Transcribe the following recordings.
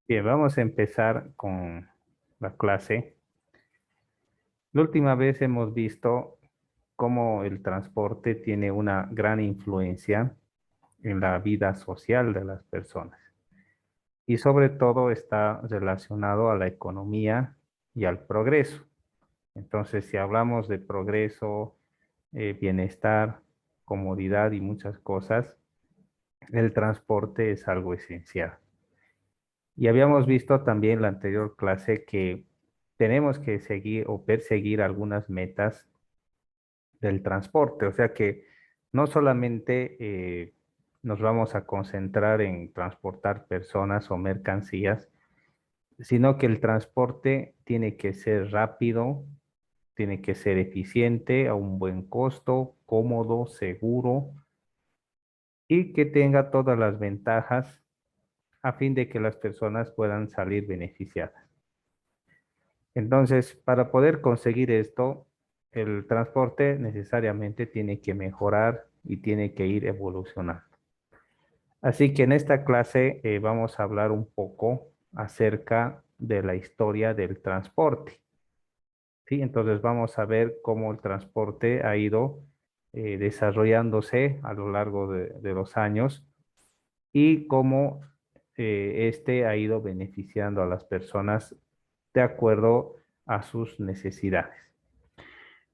Bien, vamos a empezar con la clase. La última vez hemos visto cómo el transporte tiene una gran influencia en la vida social de las personas y sobre todo está relacionado a la economía y al progreso. Entonces, si hablamos de progreso, bienestar, comodidad y muchas cosas, el transporte es algo esencial. Y habíamos visto también en la anterior clase que tenemos que seguir o perseguir algunas metas del transporte, o sea que no solamente nos vamos a concentrar en transportar personas o mercancías, sino que el transporte tiene que ser rápido, tiene que ser eficiente, a un buen costo, cómodo, seguro y que tenga todas las ventajas a fin de que las personas puedan salir beneficiadas. Entonces, para poder conseguir esto, el transporte necesariamente tiene que mejorar y tiene que ir evolucionando. Así que en esta clase vamos a hablar un poco acerca de la historia del transporte. ¿Sí? Entonces vamos a ver cómo el transporte ha ido desarrollándose a lo largo de los años y cómo este ha ido beneficiando a las personas de acuerdo a sus necesidades.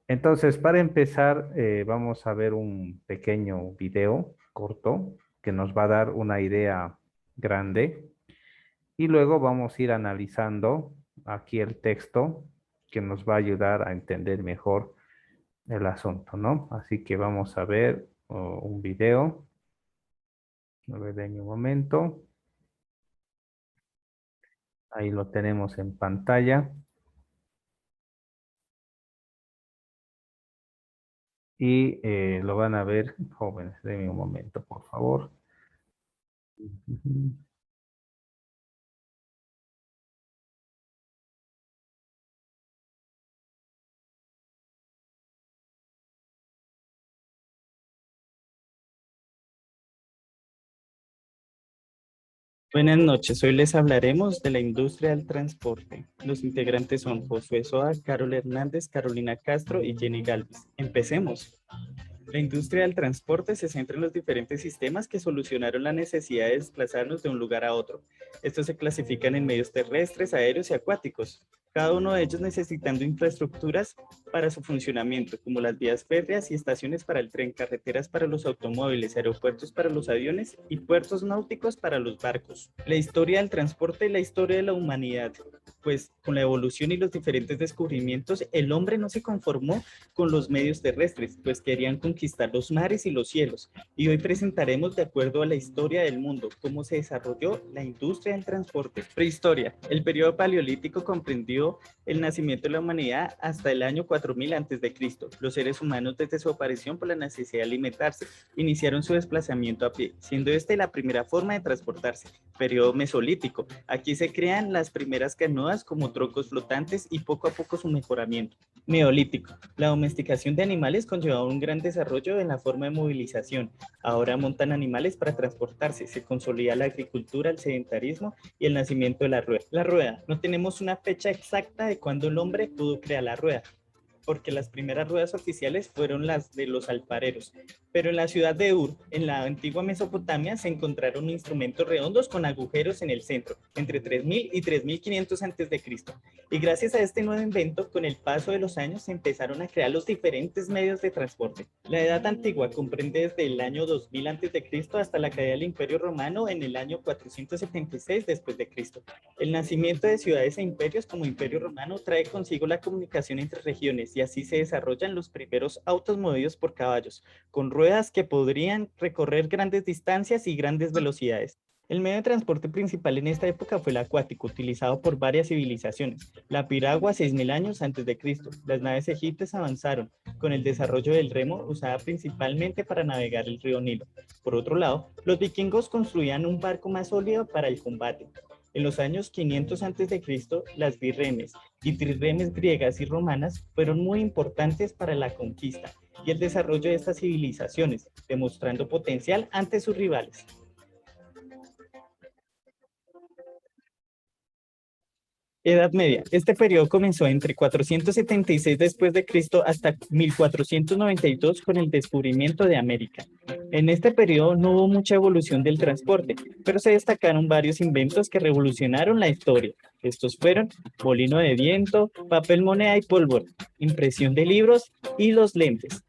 Entonces, para empezar, vamos a ver un pequeño video corto que nos va a dar una idea grande y luego vamos a ir analizando aquí el texto que nos va a ayudar a entender mejor el asunto, ¿no? Así que vamos a ver un video. A ver, en un momento. Ahí lo tenemos en pantalla. Y lo van a ver jóvenes. Denme un momento, por favor. Ujú. Buenas noches, hoy les hablaremos de la industria del transporte. Los integrantes son Josué Soa, Carol Hernández, Carolina Castro y Jenny Galvez. Empecemos. La industria del transporte se centra en los diferentes sistemas que solucionaron la necesidad de desplazarnos de un lugar a otro. Estos se clasifican en medios terrestres, aéreos y acuáticos, cada uno de ellos necesitando infraestructuras para su funcionamiento, como las vías férreas y estaciones para el tren, carreteras para los automóviles, aeropuertos para los aviones y puertos náuticos para los barcos. La historia del transporte y la historia de la humanidad. Pues con la evolución y los diferentes descubrimientos, el hombre no se conformó con los medios terrestres, pues querían conquistar los mares y los cielos. Y hoy presentaremos, de acuerdo a la historia del mundo, cómo se desarrolló la industria del transporte. Prehistoria. El periodo paleolítico comprendió el nacimiento de la humanidad hasta el año 4000 a.C. Los seres humanos, desde su aparición por la necesidad de alimentarse, iniciaron su desplazamiento a pie, siendo esta la primera forma de transportarse. Periodo mesolítico. Aquí se crean las primeras canoas como troncos flotantes y poco a poco su mejoramiento. Neolítico. La domesticación de animales conllevaba un gran desarrollo en la forma de movilización. Ahora montan animales para transportarse. Se consolida la agricultura, el sedentarismo y el nacimiento de la rueda. La rueda. No tenemos una fecha exacta de cuándo el hombre pudo crear la rueda, porque las primeras ruedas oficiales fueron las de los alfareros. Pero en la ciudad de Ur, en la antigua Mesopotamia, se encontraron instrumentos redondos con agujeros en el centro, entre 3000 y 3500 a.C. Y gracias a este nuevo invento, con el paso de los años se empezaron a crear los diferentes medios de transporte. La Edad Antigua comprende desde el año 2000 a.C. hasta la caída del Imperio Romano en el año 476 después de Cristo. El nacimiento de ciudades e imperios como Imperio Romano trae consigo la comunicación entre regiones y así se desarrollan los primeros autos movidos por caballos, con ruedas que podrían recorrer grandes distancias y grandes velocidades. El medio de transporte principal en esta época fue el acuático, utilizado por varias civilizaciones. La piragua, 6000 años antes de Cristo. Las naves egipcias avanzaron con el desarrollo del remo, usada principalmente para navegar el río Nilo. Por otro lado, los vikingos construían un barco más sólido para el combate. En los años 500 a.C., las birremes y trirremes griegas y romanas fueron muy importantes para la conquista y el desarrollo de estas civilizaciones, demostrando potencial ante sus rivales. Edad Media. Este periodo comenzó entre 476 después de Cristo hasta 1492 con el descubrimiento de América. En este periodo no hubo mucha evolución del transporte, pero se destacaron varios inventos que revolucionaron la historia. Estos fueron molino de viento, papel moneda y pólvora, impresión de libros y los lentes.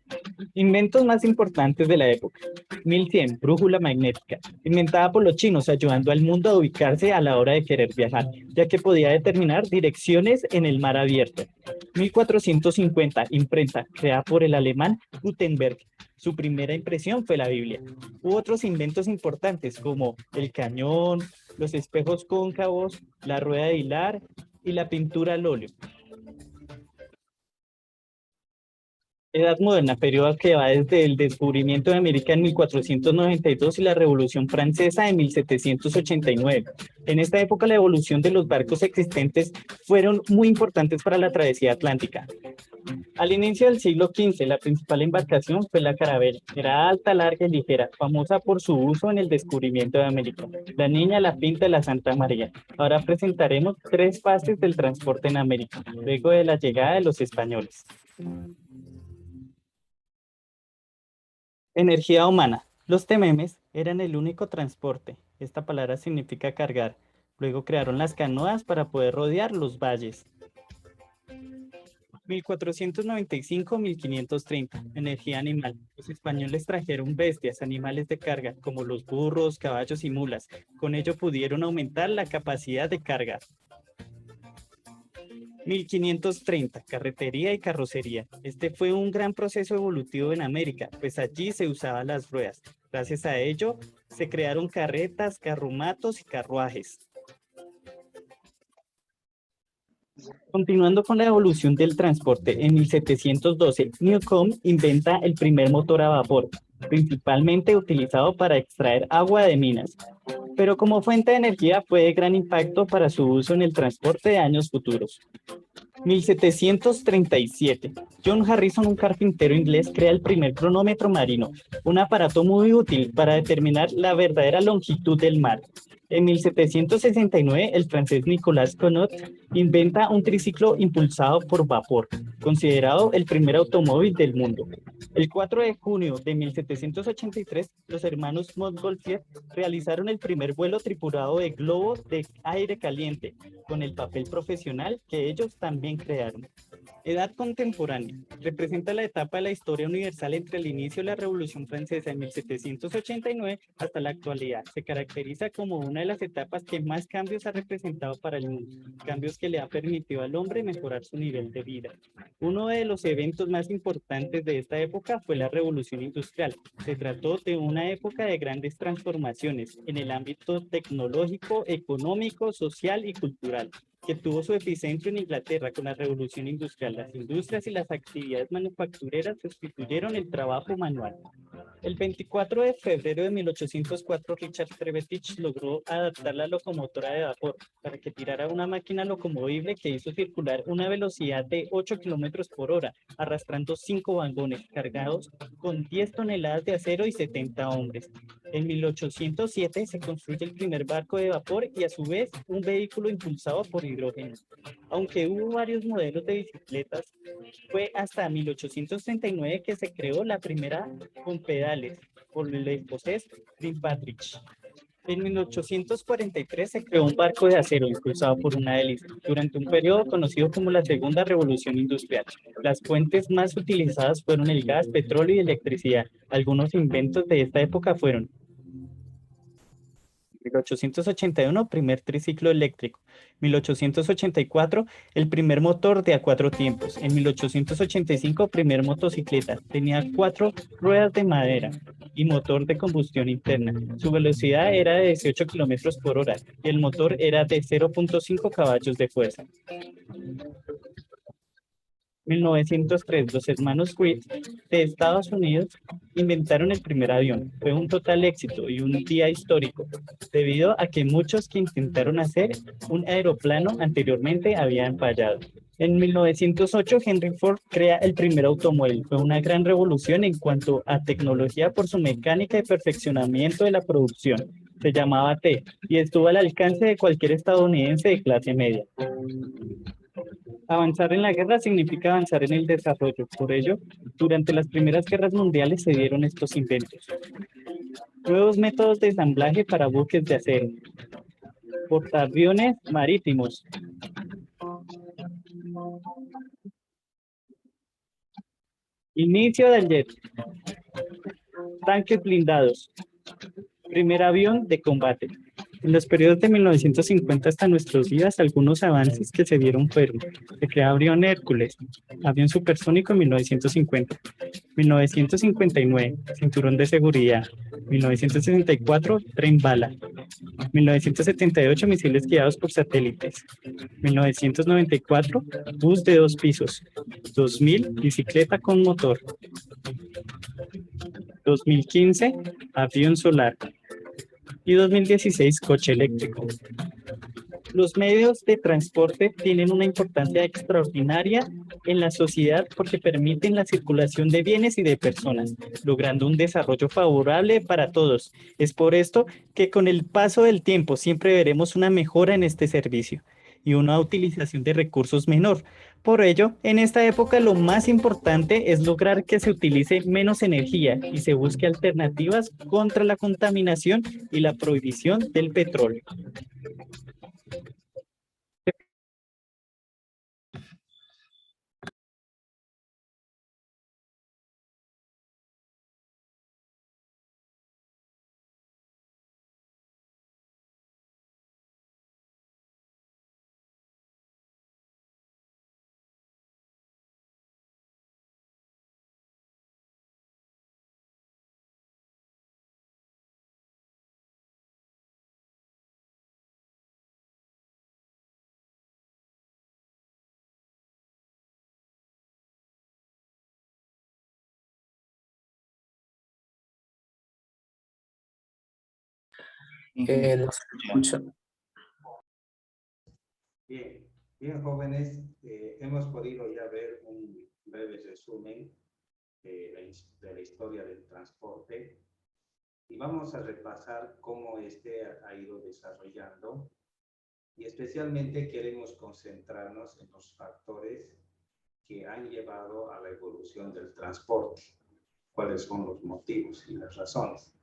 Inventos más importantes de la época. 1100, brújula magnética, inventada por los chinos, ayudando al mundo a ubicarse a la hora de querer viajar, ya que podía determinar direcciones en el mar abierto. 1450, imprenta, creada por el alemán Gutenberg. Su primera impresión fue la Biblia. Hubo otros inventos importantes como el cañón, los espejos cóncavos, la rueda de hilar y la pintura al óleo. Edad Moderna, periodo que va desde el descubrimiento de América en 1492 y la Revolución Francesa en 1789. En esta época, la evolución de los barcos existentes fueron muy importantes para la travesía atlántica. Al inicio del siglo XV, la principal embarcación fue la carabela. Era alta, larga y ligera, famosa por su uso en el descubrimiento de América. La Niña, la Pinta y la Santa María. Ahora presentaremos 3 fases del transporte en América, luego de la llegada de los españoles. Energía humana. Los tememes eran el único transporte. Esta palabra significa cargar. Luego crearon las canoas para poder rodear los valles. 1495-1530. Energía animal. Los españoles trajeron bestias, animales de carga, como los burros, caballos y mulas. Con ello pudieron aumentar la capacidad de carga. 1530, carretería y carrocería. Este fue un gran proceso evolutivo en América, pues allí se usaban las ruedas. Gracias a ello, se crearon carretas, carromatos y carruajes. Continuando con la evolución del transporte, en 1712, Newcomen inventa el primer motor a vapor, principalmente utilizado para extraer agua de minas, pero como fuente de energía fue de gran impacto para su uso en el transporte de años futuros. 1737. John Harrison, un carpintero inglés, crea el primer cronómetro marino, un aparato muy útil para determinar la verdadera longitud del mar. En 1769, el francés Nicolas Conot inventa un triciclo impulsado por vapor, considerado el primer automóvil del mundo. El 4 de junio de 1783, los hermanos Montgolfier realizaron el primer vuelo tripulado de globo de aire caliente, con el papel profesional que ellos también crearon. Edad contemporánea. Representa la etapa de la historia universal entre el inicio de la Revolución Francesa en 1789 hasta la actualidad. Se caracteriza como una de las etapas que más cambios ha representado para el mundo, cambios que le ha permitido al hombre mejorar su nivel de vida. Uno de los eventos más importantes de esta época fue la Revolución Industrial. Se trató de una época de grandes transformaciones en el ámbito tecnológico, económico, social y cultural, que tuvo su epicentro en Inglaterra con la Revolución Industrial. Las industrias y las actividades manufactureras sustituyeron el trabajo manual. El 24 de febrero de 1804, Richard Trevithick logró adaptar la locomotora de vapor para que tirara una máquina locomovible que hizo circular una velocidad de 8 kilómetros por hora, arrastrando 5 vagones cargados con 10 toneladas de acero y 70 hombres. En 1807 se construye el primer barco de vapor y a su vez un vehículo impulsado por hidrógeno. Aunque hubo varios modelos de bicicletas, fue hasta 1839 que se creó la primera con pedales por el escocés Fitzpatrick. En 1843 se creó un barco de acero impulsado por una hélice, durante un periodo conocido como la Segunda Revolución Industrial. Las fuentes más utilizadas fueron el gas, petróleo y electricidad. Algunos inventos de esta época fueron: 1881, primer triciclo eléctrico. 1884, el primer motor de a 4 tiempos. En 1885, primer motocicleta. Tenía 4 ruedas de madera y motor de combustión interna. Su velocidad era de 18 kilómetros por hora y el motor era de 0.5 caballos de fuerza. 1903, los hermanos Wright de Estados Unidos inventaron el primer avión. Fue un total éxito y un día histórico, debido a que muchos que intentaron hacer un aeroplano anteriormente habían fallado. En 1908, Henry Ford crea el primer automóvil. Fue una gran revolución en cuanto a tecnología por su mecánica y perfeccionamiento de la producción. Se llamaba T y estuvo al alcance de cualquier estadounidense de clase media. Avanzar en la guerra significa avanzar en el desarrollo. Por ello, durante las primeras guerras mundiales se dieron estos inventos. Nuevos métodos de ensamblaje para buques de acero. Portaaviones marítimos. Inicio del jet. Tanques blindados. Primer avión de combate. En los periodos de 1950 hasta nuestros días, algunos avances que se dieron fueron: se creó avión Hércules, avión supersónico en 1950, 1959, cinturón de seguridad, 1964, tren bala, 1978, misiles guiados por satélites, 1994, bus de 2 pisos, 2000, bicicleta con motor, 2015, avión solar y 2016, coche eléctrico. Los medios de transporte tienen una importancia extraordinaria en la sociedad porque permiten la circulación de bienes y de personas, logrando un desarrollo favorable para todos. Es por esto que con el paso del tiempo siempre veremos una mejora en este servicio y una utilización de recursos menor. Por ello, en esta época lo más importante es lograr que se utilice menos energía y se busque alternativas contra la contaminación y la prohibición del petróleo. Los escucho. Bien, bien jóvenes, hemos podido ya ver un breve resumen de la historia del transporte y vamos a repasar cómo este ha ido desarrollando y especialmente queremos concentrarnos en los factores que han llevado a la evolución del transporte, cuáles son los motivos y las razones.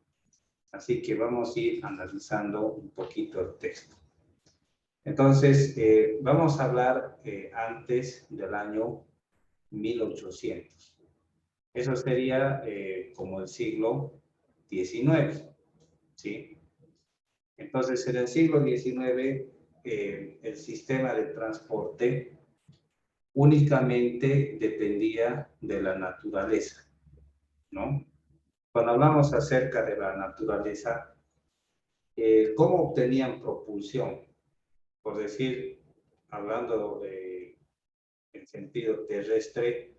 Así que vamos a ir analizando un poquito el texto. Entonces, vamos a hablar antes del año 1800. Eso sería como el siglo XIX, ¿sí? Entonces, en el siglo XIX, el sistema de transporte únicamente dependía de la naturaleza, ¿no? Cuando hablamos acerca de la naturaleza, ¿cómo obtenían propulsión? Por decir, hablando en sentido terrestre,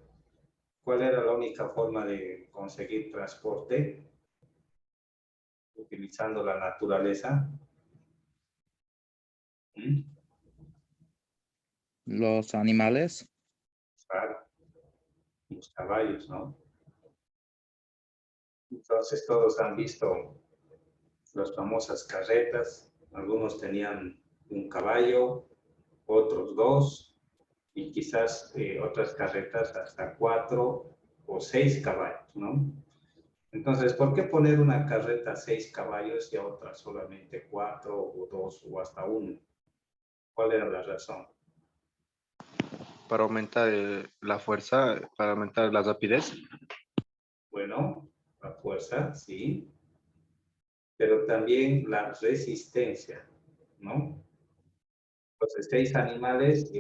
¿cuál era la única forma de conseguir transporte? Utilizando la naturaleza. ¿Mm? Los animales. Claro, los caballos, ¿no? Entonces todos han visto las famosas carretas. Algunos tenían un caballo, otros dos, y quizás otras carretas hasta 4 o 6 caballos, ¿no? Entonces, ¿por qué poner una carreta 6 caballos y a otra solamente 4 o 2 o hasta 1? ¿Cuál era la razón? Para aumentar la fuerza, para aumentar la rapidez. Bueno, la fuerza, sí, pero también la resistencia, ¿no? Entonces, 6 animales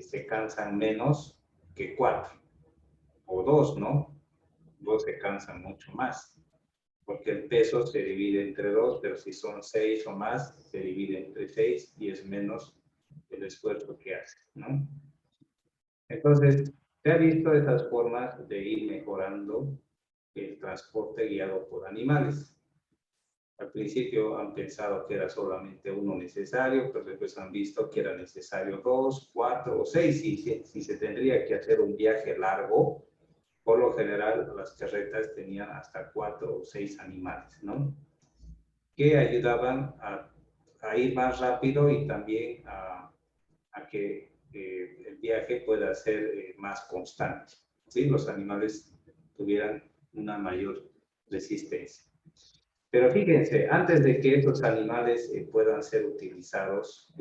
se cansan menos que 4 o 2, ¿no? 2 se cansan mucho más, porque el peso se divide entre 2, pero si son 6 o más, se divide entre 6 y es menos el esfuerzo que hace, ¿no? Entonces, se ha visto esas formas de ir mejorando el transporte guiado por animales. Al principio han pensado que era solamente uno necesario, pero después han visto que era necesario 2, 4 o 6. Si se tendría que hacer un viaje largo, por lo general las carretas tenían hasta 4 o 6 animales, ¿no? que ayudaban a ir más rápido y también a que el viaje pueda ser más constante, ¿sí? Los animales tuvieran una mayor resistencia. Pero fíjense, antes de que estos animales puedan ser utilizados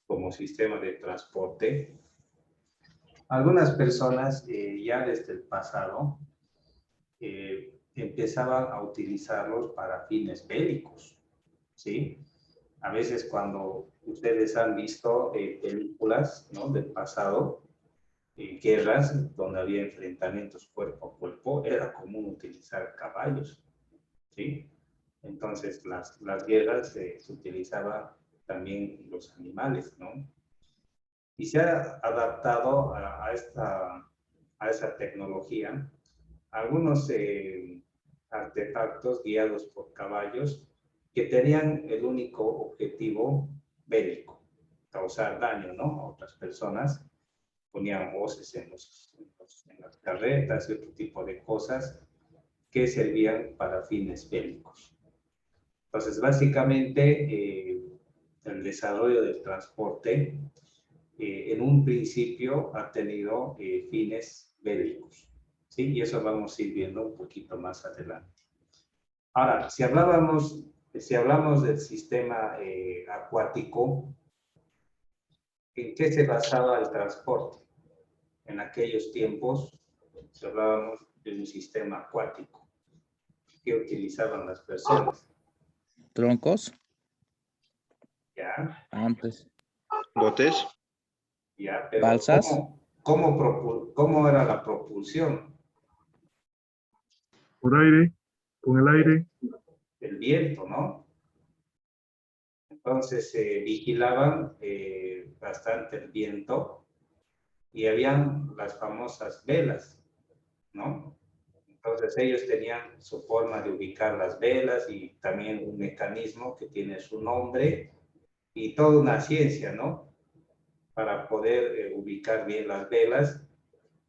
como sistema de transporte, algunas personas ya desde el pasado empezaban a utilizarlos para fines bélicos, ¿sí? A veces cuando ustedes han visto películas, ¿no?, del pasado, guerras donde había enfrentamientos cuerpo a cuerpo, era común utilizar caballos, ¿sí? Entonces las guerras se utilizaban también los animales, ¿no? Y se ha adaptado a esa tecnología algunos artefactos guiados por caballos que tenían el único objetivo bélico, causar daño, ¿no?, a otras personas. Ponían voces en las carretas y otro tipo de cosas que servían para fines bélicos. Entonces, básicamente, el desarrollo del transporte en un principio ha tenido fines bélicos, ¿sí? Y eso vamos a ir viendo un poquito más adelante. Ahora, si hablamos del sistema acuático, ¿en qué se basaba el transporte? En aquellos tiempos, si hablábamos de un sistema acuático, ¿qué utilizaban las personas? Troncos, Ya, antes. ¿Botes? ya, pero Balsas. ¿cómo era la propulsión? Por aire, con el aire. El viento, ¿no? Entonces vigilaban bastante el viento y habían las famosas velas, ¿no? Entonces ellos tenían su forma de ubicar las velas y también un mecanismo que tiene su nombre y toda una ciencia, ¿no?, para poder ubicar bien las velas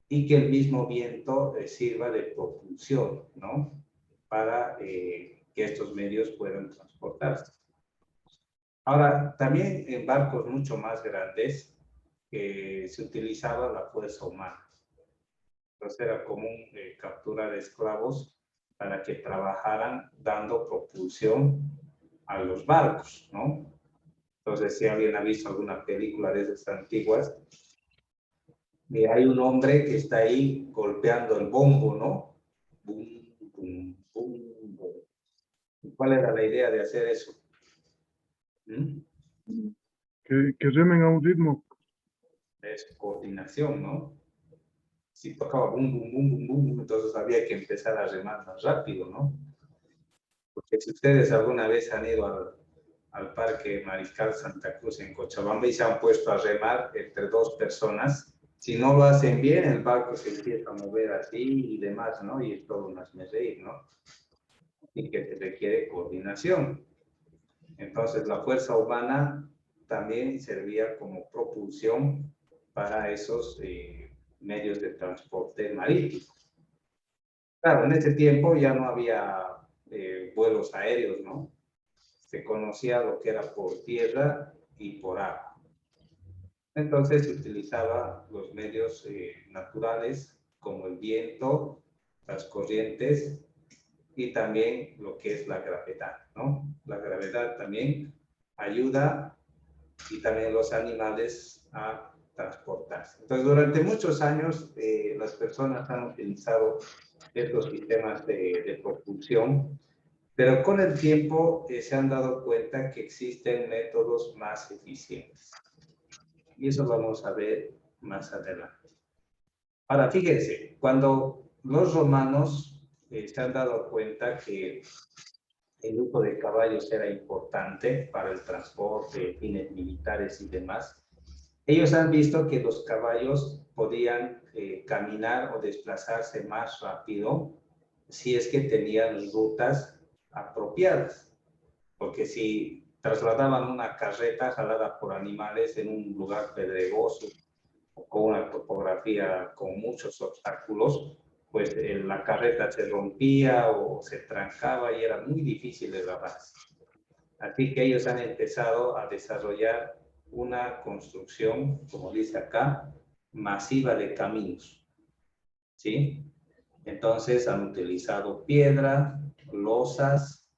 y que el mismo viento sirva de propulsión, ¿no?, para que estos medios puedan transportarse. Ahora, también en barcos mucho más grandes se utilizaba la fuerza humana. Entonces era común capturar esclavos para que trabajaran dando propulsión a los barcos, ¿no? Entonces, si alguien ha visto alguna película de esas antiguas, hay un hombre que está ahí golpeando el bombo, ¿no? Bum, bum, bum, bum. ¿Cuál era la idea de hacer eso? ¿Mm? Que remen a un ritmo. Es coordinación, ¿no? Si tocaba bum, bum, bum, bum, bum, entonces había que empezar a remar más rápido, ¿no? Porque si ustedes alguna vez han ido al Parque Mariscal Santa Cruz en Cochabamba y se han puesto a remar entre dos personas, si no lo hacen bien, el barco se empieza a mover así y demás, ¿no? Y es todo un hazmerreír, ¿no? Y que requiere coordinación. Entonces, la fuerza humana también servía como propulsión para esos medios de transporte marítimo. Claro, en ese tiempo ya no había vuelos aéreos, ¿no? Se conocía lo que era por tierra y por agua. Entonces se utilizaban los medios naturales como el viento, las corrientes y también lo que es la gravedad, ¿no? La gravedad también ayuda y también los animales a transportarse. Entonces, durante muchos años las personas han utilizado estos sistemas de propulsión, pero con el tiempo se han dado cuenta que existen métodos más eficientes. Y eso vamos a ver más adelante. Ahora, fíjense, cuando los romanos se han dado cuenta que el uso de caballos era importante para el transporte, fines militares y demás, ellos han visto que los caballos podían caminar o desplazarse más rápido si es que tenían rutas apropiadas. Porque si trasladaban una carreta jalada por animales en un lugar pedregoso o con una topografía con muchos obstáculos, pues la carreta se rompía o se trancaba y era muy difícil de lavar. Así que ellos han empezado a desarrollar una construcción, como dice acá, masiva de caminos, ¿sí? Entonces han utilizado piedra, losas,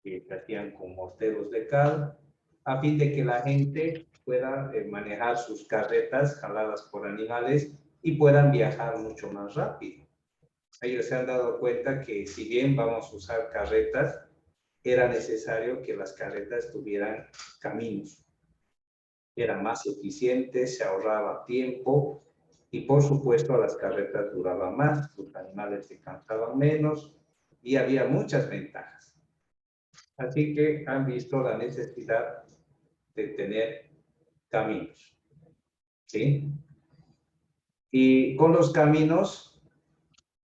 que se hacían con morteros de cal, a fin de que la gente pueda manejar sus carretas jaladas por animales y puedan viajar mucho más rápido. Ellos se han dado cuenta que si bien vamos a usar carretas, era necesario que las carretas tuvieran caminos. Eran más eficientes, se ahorraba tiempo y por supuesto las carretas duraban más, los animales se cansaban menos y había muchas ventajas. Así que han visto la necesidad de tener caminos, ¿sí? Y con los caminos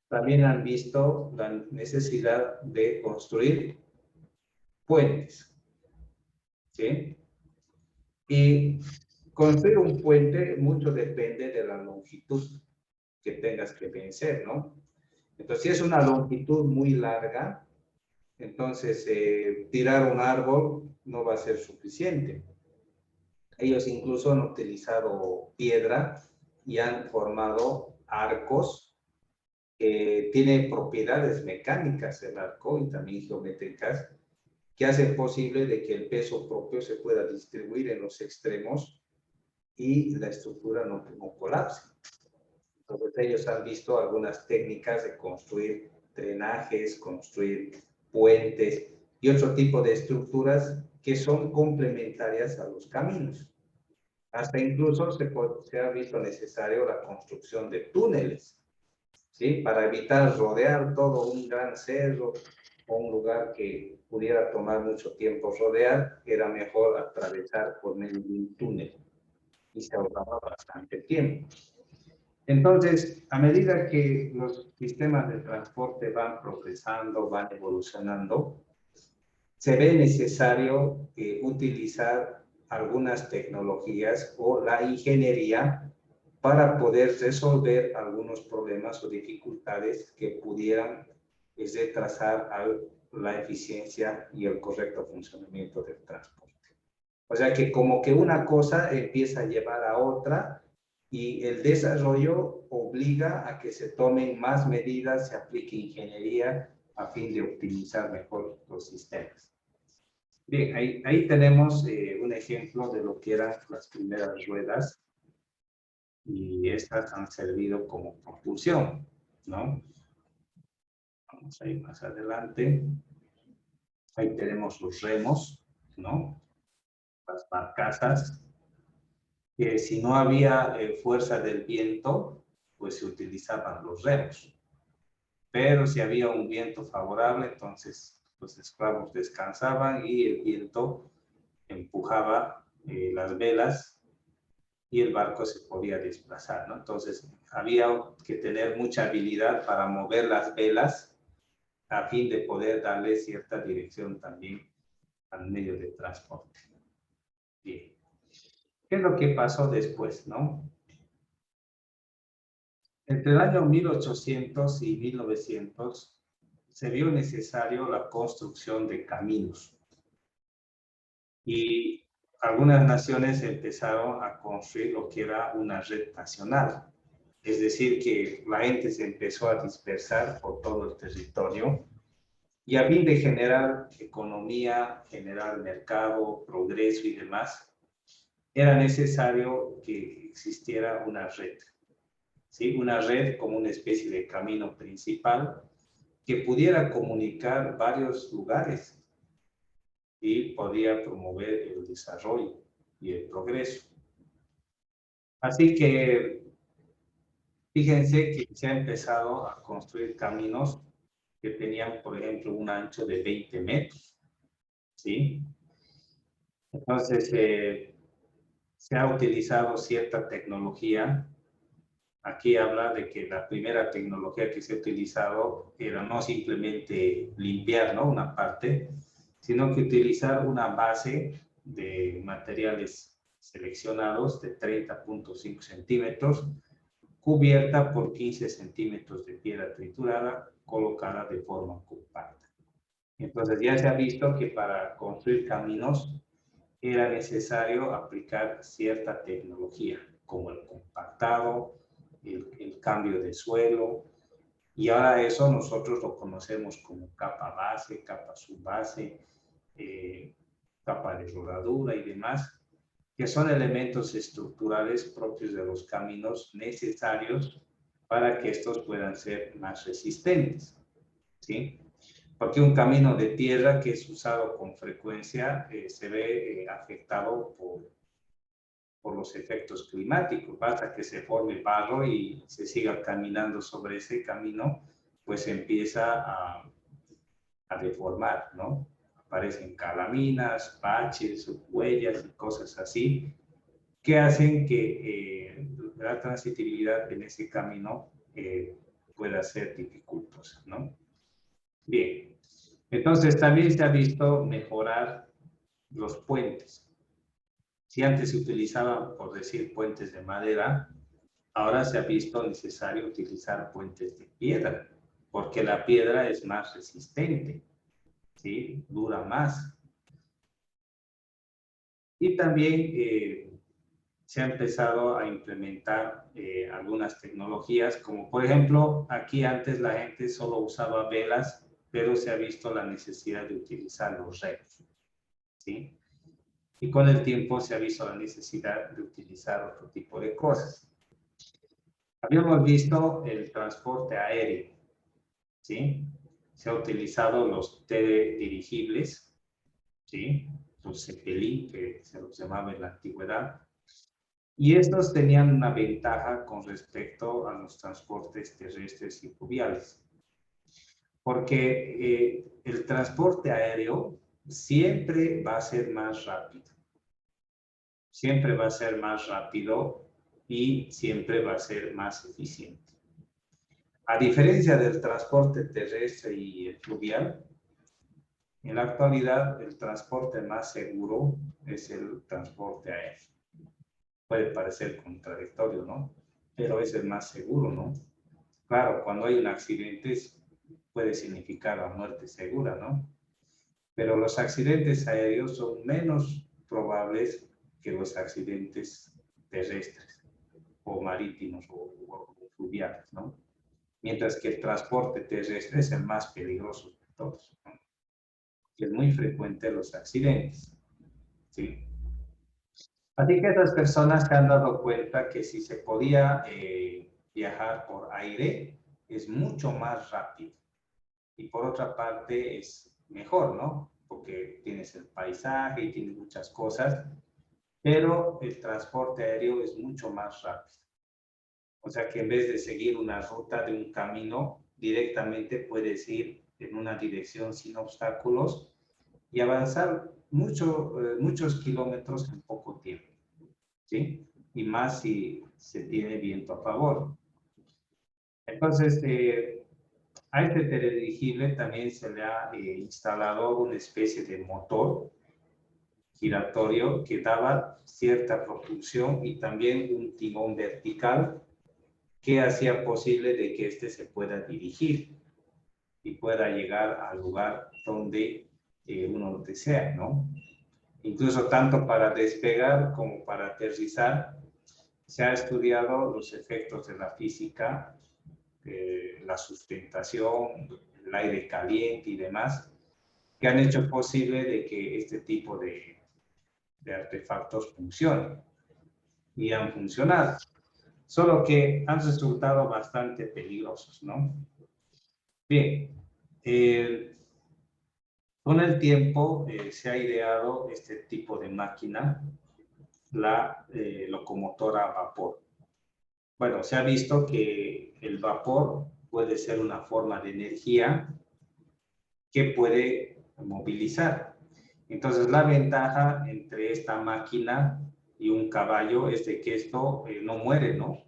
también han visto la necesidad de construir puentes, ¿sí? Y construir un puente mucho depende de la longitud que tengas que vencer, ¿no? Entonces, si es una longitud muy larga, entonces tirar un árbol no va a ser suficiente. Ellos incluso han utilizado piedra y han formado arcos que tienen propiedades mecánicas el arco y también geométricas que hacen posible de que el peso propio se pueda distribuir en los extremos y la estructura no colapse. Entonces ellos han visto algunas técnicas de construir drenajes, construir puentes y otro tipo de estructuras que son complementarias a los caminos. Hasta incluso se ha visto necesario la construcción de túneles, ¿sí? Para evitar rodear todo un gran cerro o un lugar que pudiera tomar mucho tiempo rodear, era mejor atravesar por medio de un túnel y se ahorraba bastante tiempo. Entonces, a medida que los sistemas de transporte van progresando, van evolucionando, se ve necesario utilizar algunas tecnologías o la ingeniería para poder resolver algunos problemas o dificultades que pudieran retrasar la eficiencia y el correcto funcionamiento del transporte. O sea que como que una cosa empieza a llevar a otra y el desarrollo obliga a que se tomen más medidas, se aplique ingeniería a fin de optimizar mejor los sistemas. Bien, ahí tenemos un ejemplo de lo que eran las primeras ruedas y estas han servido como propulsión, ¿no? Vamos a ir más adelante. Ahí tenemos los remos, ¿no? Las barcazas, que si no había fuerza del viento, pues se utilizaban los remos. Pero si había un viento favorable, entonces los esclavos descansaban y el viento empujaba las velas y el barco se podía desplazar, ¿no? Entonces había que tener mucha habilidad para mover las velas a fin de poder darle cierta dirección también al medio de transporte. Bien. ¿Qué es lo que pasó después, no? Entre el año 1800 y 1900 se vio necesario la construcción de caminos. Y algunas naciones empezaron a construir lo que era una red nacional. Es decir, que la gente se empezó a dispersar por todo el territorio y a fin de generar economía, generar mercado, progreso y demás, era necesario que existiera una red. ¿Sí? Una red como una especie de camino principal que pudiera comunicar varios lugares y podía promover el desarrollo y el progreso. Así que fíjense que se ha empezado a construir caminos que tenían, por ejemplo, un ancho de 20 metros, ¿sí? Entonces, se ha utilizado cierta tecnología. Aquí habla de que la primera tecnología que se ha utilizado era no simplemente limpiar, ¿no? Una parte, sino que utilizar una base de materiales seleccionados de 30.5 centímetros cubierta por 15 centímetros de piedra triturada colocada de forma compacta. Entonces ya se ha visto que para construir caminos era necesario aplicar cierta tecnología, como el compactado, el cambio de suelo, y ahora eso nosotros lo conocemos como capa base, capa subbase, capa de rodadura y demás, que son elementos estructurales propios de los caminos necesarios para que estos puedan ser más resistentes, ¿sí? Porque un camino de tierra que es usado con frecuencia se ve afectado por los efectos climáticos. Basta que se forme barro y se siga caminando sobre ese camino, pues empieza a deformar, ¿no? Aparecen calaminas, baches, huellas y cosas así, que hacen que la transitabilidad en ese camino pueda ser dificultosa, ¿no? Bien, entonces también se ha visto mejorar los puentes. Si antes se utilizaban, por decir, puentes de madera, ahora se ha visto necesario utilizar puentes de piedra, porque la piedra es más resistente, ¿sí? Dura más. Y también se ha empezado a implementar algunas tecnologías, como por ejemplo, aquí antes la gente solo usaba velas, pero se ha visto la necesidad de utilizar los remos, ¿sí? Y con el tiempo se ha visto la necesidad de utilizar otro tipo de cosas. Habíamos visto el transporte aéreo, ¿sí? Se ha utilizado los teledirigibles, ¿sí? Los Zeppelin, que se los llamaba en la antigüedad. Y estos tenían una ventaja con respecto a los transportes terrestres y fluviales. Porque el transporte aéreo siempre va a ser más rápido. Siempre va a ser más rápido y siempre va a ser más eficiente. A diferencia del transporte terrestre y el fluvial, en la actualidad el transporte más seguro es el transporte aéreo. Puede parecer contradictorio, ¿no? Pero es el más seguro, ¿no? Claro, cuando hay un accidente puede significar la muerte segura, ¿no? Pero los accidentes aéreos son menos probables que los accidentes terrestres o marítimos o fluviales, ¿no? Mientras que el transporte terrestre es el más peligroso de todos, ¿no? Es muy frecuente los accidentes, ¿sí? Así que esas personas se han dado cuenta que si se podía viajar por aire, es mucho más rápido. Y por otra parte es mejor, ¿no? Porque tienes el paisaje y tienes muchas cosas, pero el transporte aéreo es mucho más rápido. O sea que en vez de seguir una ruta de un camino, directamente puedes ir en una dirección sin obstáculos y avanzar muchos kilómetros en poco tiempo, ¿sí? Y más si se tiene viento a favor. Entonces, a este teledirigible también se le ha instalado una especie de motor giratorio que daba cierta propulsión y también un timón vertical que hacía posible de que éste se pueda dirigir y pueda llegar al lugar donde uno desea, ¿no? Incluso tanto para despegar como para aterrizar, se ha estudiado los efectos de la física, la sustentación, el aire caliente y demás, que han hecho posible de que este tipo de artefactos funcionen y han funcionado. Solo que han resultado bastante peligrosos, ¿no? Bien, con el tiempo se ha ideado este tipo de máquina, la locomotora a vapor. Bueno, se ha visto que el vapor puede ser una forma de energía que puede movilizar. Entonces, la ventaja entre esta máquina y un caballo es de que esto no muere, ¿no?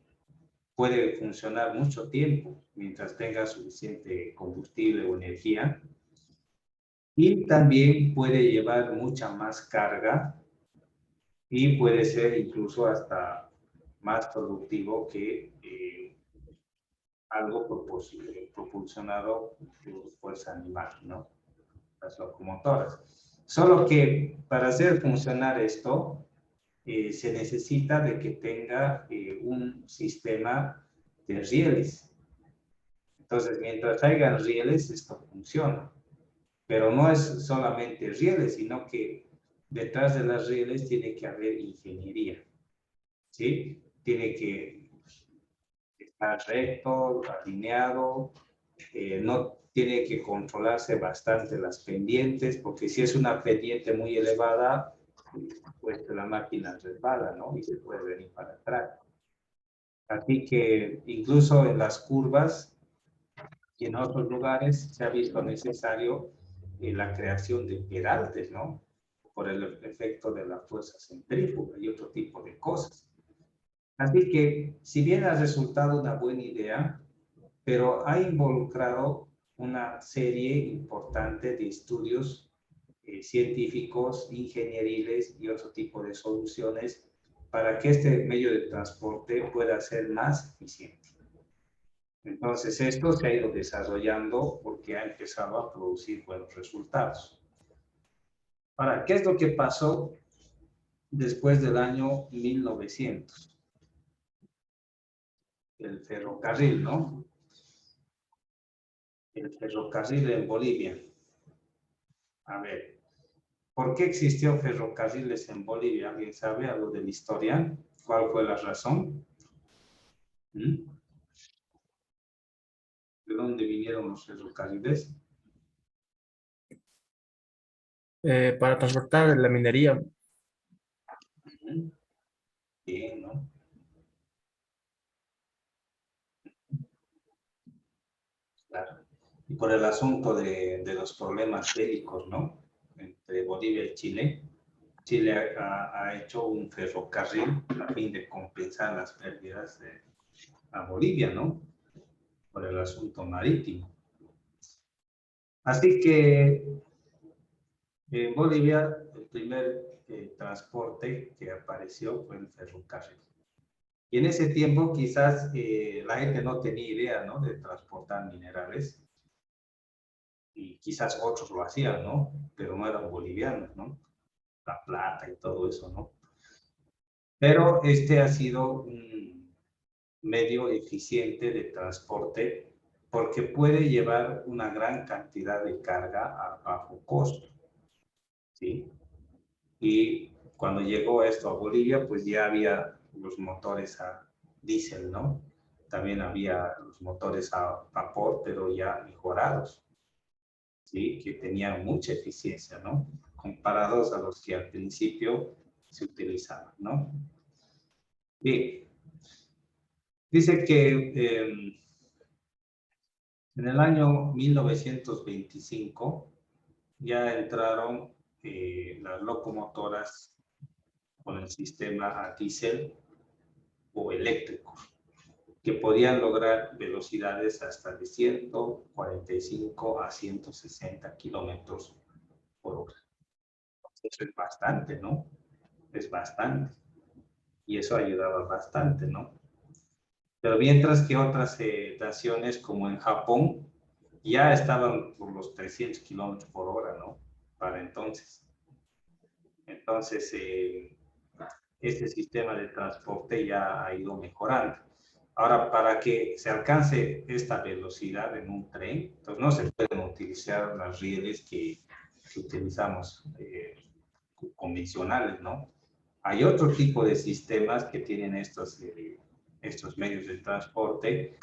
Puede funcionar mucho tiempo mientras tenga suficiente combustible o energía. Y también puede llevar mucha más carga y puede ser incluso hasta más productivo que algo propulsionado por fuerza animal, ¿no? Las locomotoras. Solo que para hacer funcionar esto, se necesita de que tenga un sistema de rieles. Entonces, mientras hayan rieles, esto funciona. Pero no es solamente rieles, sino que detrás de las rieles tiene que haber ingeniería, ¿sí? Tiene que estar recto, alineado, no tiene que controlarse bastante las pendientes, porque si es una pendiente muy elevada, pues la máquina resbala, ¿no? Y se puede venir para atrás. Así que incluso en las curvas y en otros lugares se ha visto necesario la creación de peraltes, ¿no? Por el efecto de la fuerza centrífuga y otro tipo de cosas. Así que, si bien ha resultado una buena idea, pero ha involucrado una serie importante de estudios científicos, ingenieriles y otro tipo de soluciones para que este medio de transporte pueda ser más eficiente. Entonces, esto se ha ido desarrollando porque ha empezado a producir buenos resultados. Ahora, ¿qué es lo que pasó después del año 1900? El ferrocarril, ¿no? El ferrocarril en Bolivia. A ver, ¿por qué existió ferrocarriles en Bolivia? ¿Alguien sabe algo de la historia? ¿Cuál fue la razón? ¿De dónde vinieron los ferrocarriles? Para transportar la minería. Bien, ¿no? Claro. Y por el asunto de los problemas bélicos, ¿no? Entre Bolivia y Chile. Chile ha hecho un ferrocarril a fin de compensar las pérdidas a Bolivia, ¿no? Por el asunto marítimo. Así que en Bolivia el primer transporte que apareció fue el ferrocarril. Y en ese tiempo quizás la gente no tenía idea, ¿no? De transportar minerales. Y quizás otros lo hacían, ¿no? Pero no eran bolivianos, ¿no? La plata y todo eso, ¿no? Pero este ha sido un medio eficiente de transporte porque puede llevar una gran cantidad de carga a bajo costo, ¿sí? Y cuando llegó esto a Bolivia, pues ya había los motores a diésel, ¿no? También había los motores a vapor, pero ya mejorados, ¿sí? Que tenían mucha eficiencia, ¿no? Comparados a los que al principio se utilizaban, ¿no? Bien. Dice que en el año 1925 ya entraron las locomotoras con el sistema a diésel o eléctrico, que podían lograr velocidades hasta de 145 a 160 kilómetros por hora. Eso es bastante, ¿no? Es bastante. Y eso ayudaba bastante, ¿no? Pero mientras que otras naciones como en Japón ya estaban por los 300 kilómetros por hora, ¿no? Para entonces. Entonces, este sistema de transporte ya ha ido mejorando. Ahora, para que se alcance esta velocidad en un tren, entonces no se pueden utilizar las rieles que utilizamos convencionales, ¿no? Hay otro tipo de sistemas que tienen estos medios de transporte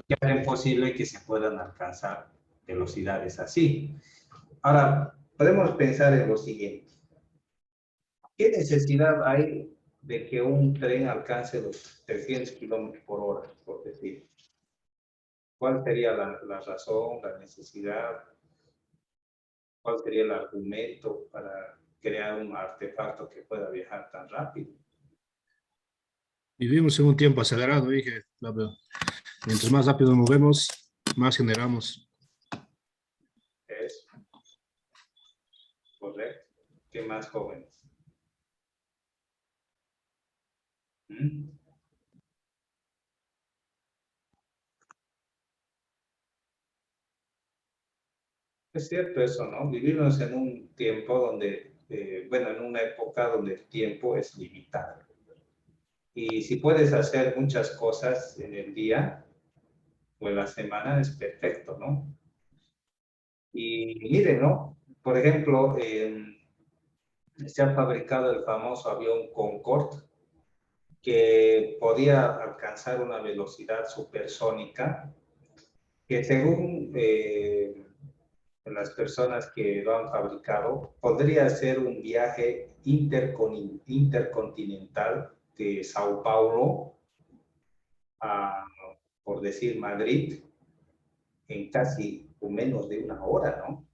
que hacen posible que se puedan alcanzar velocidades así. Ahora, podemos pensar en lo siguiente. ¿Qué necesidad hay de que un tren alcance los 300 kilómetros por hora, por decir? ¿Cuál sería la razón, la necesidad? ¿Cuál sería el argumento para crear un artefacto que pueda viajar tan rápido? Vivimos en un tiempo acelerado, dije. Mientras más rápido nos movemos, más generamos. Es correcto. ¿Qué más, jóvenes? Es cierto eso, ¿no? Vivimos en un tiempo donde, bueno, en una época donde el tiempo es limitado. Y si puedes hacer muchas cosas en el día o en la semana, es perfecto, ¿no? Y miren, ¿no? Por ejemplo, se ha fabricado el famoso avión Concorde, que podía alcanzar una velocidad supersónica, que según las personas que lo han fabricado, podría ser un viaje intercontinental de Sao Paulo a, por decir, Madrid, en casi o menos de una hora, ¿no?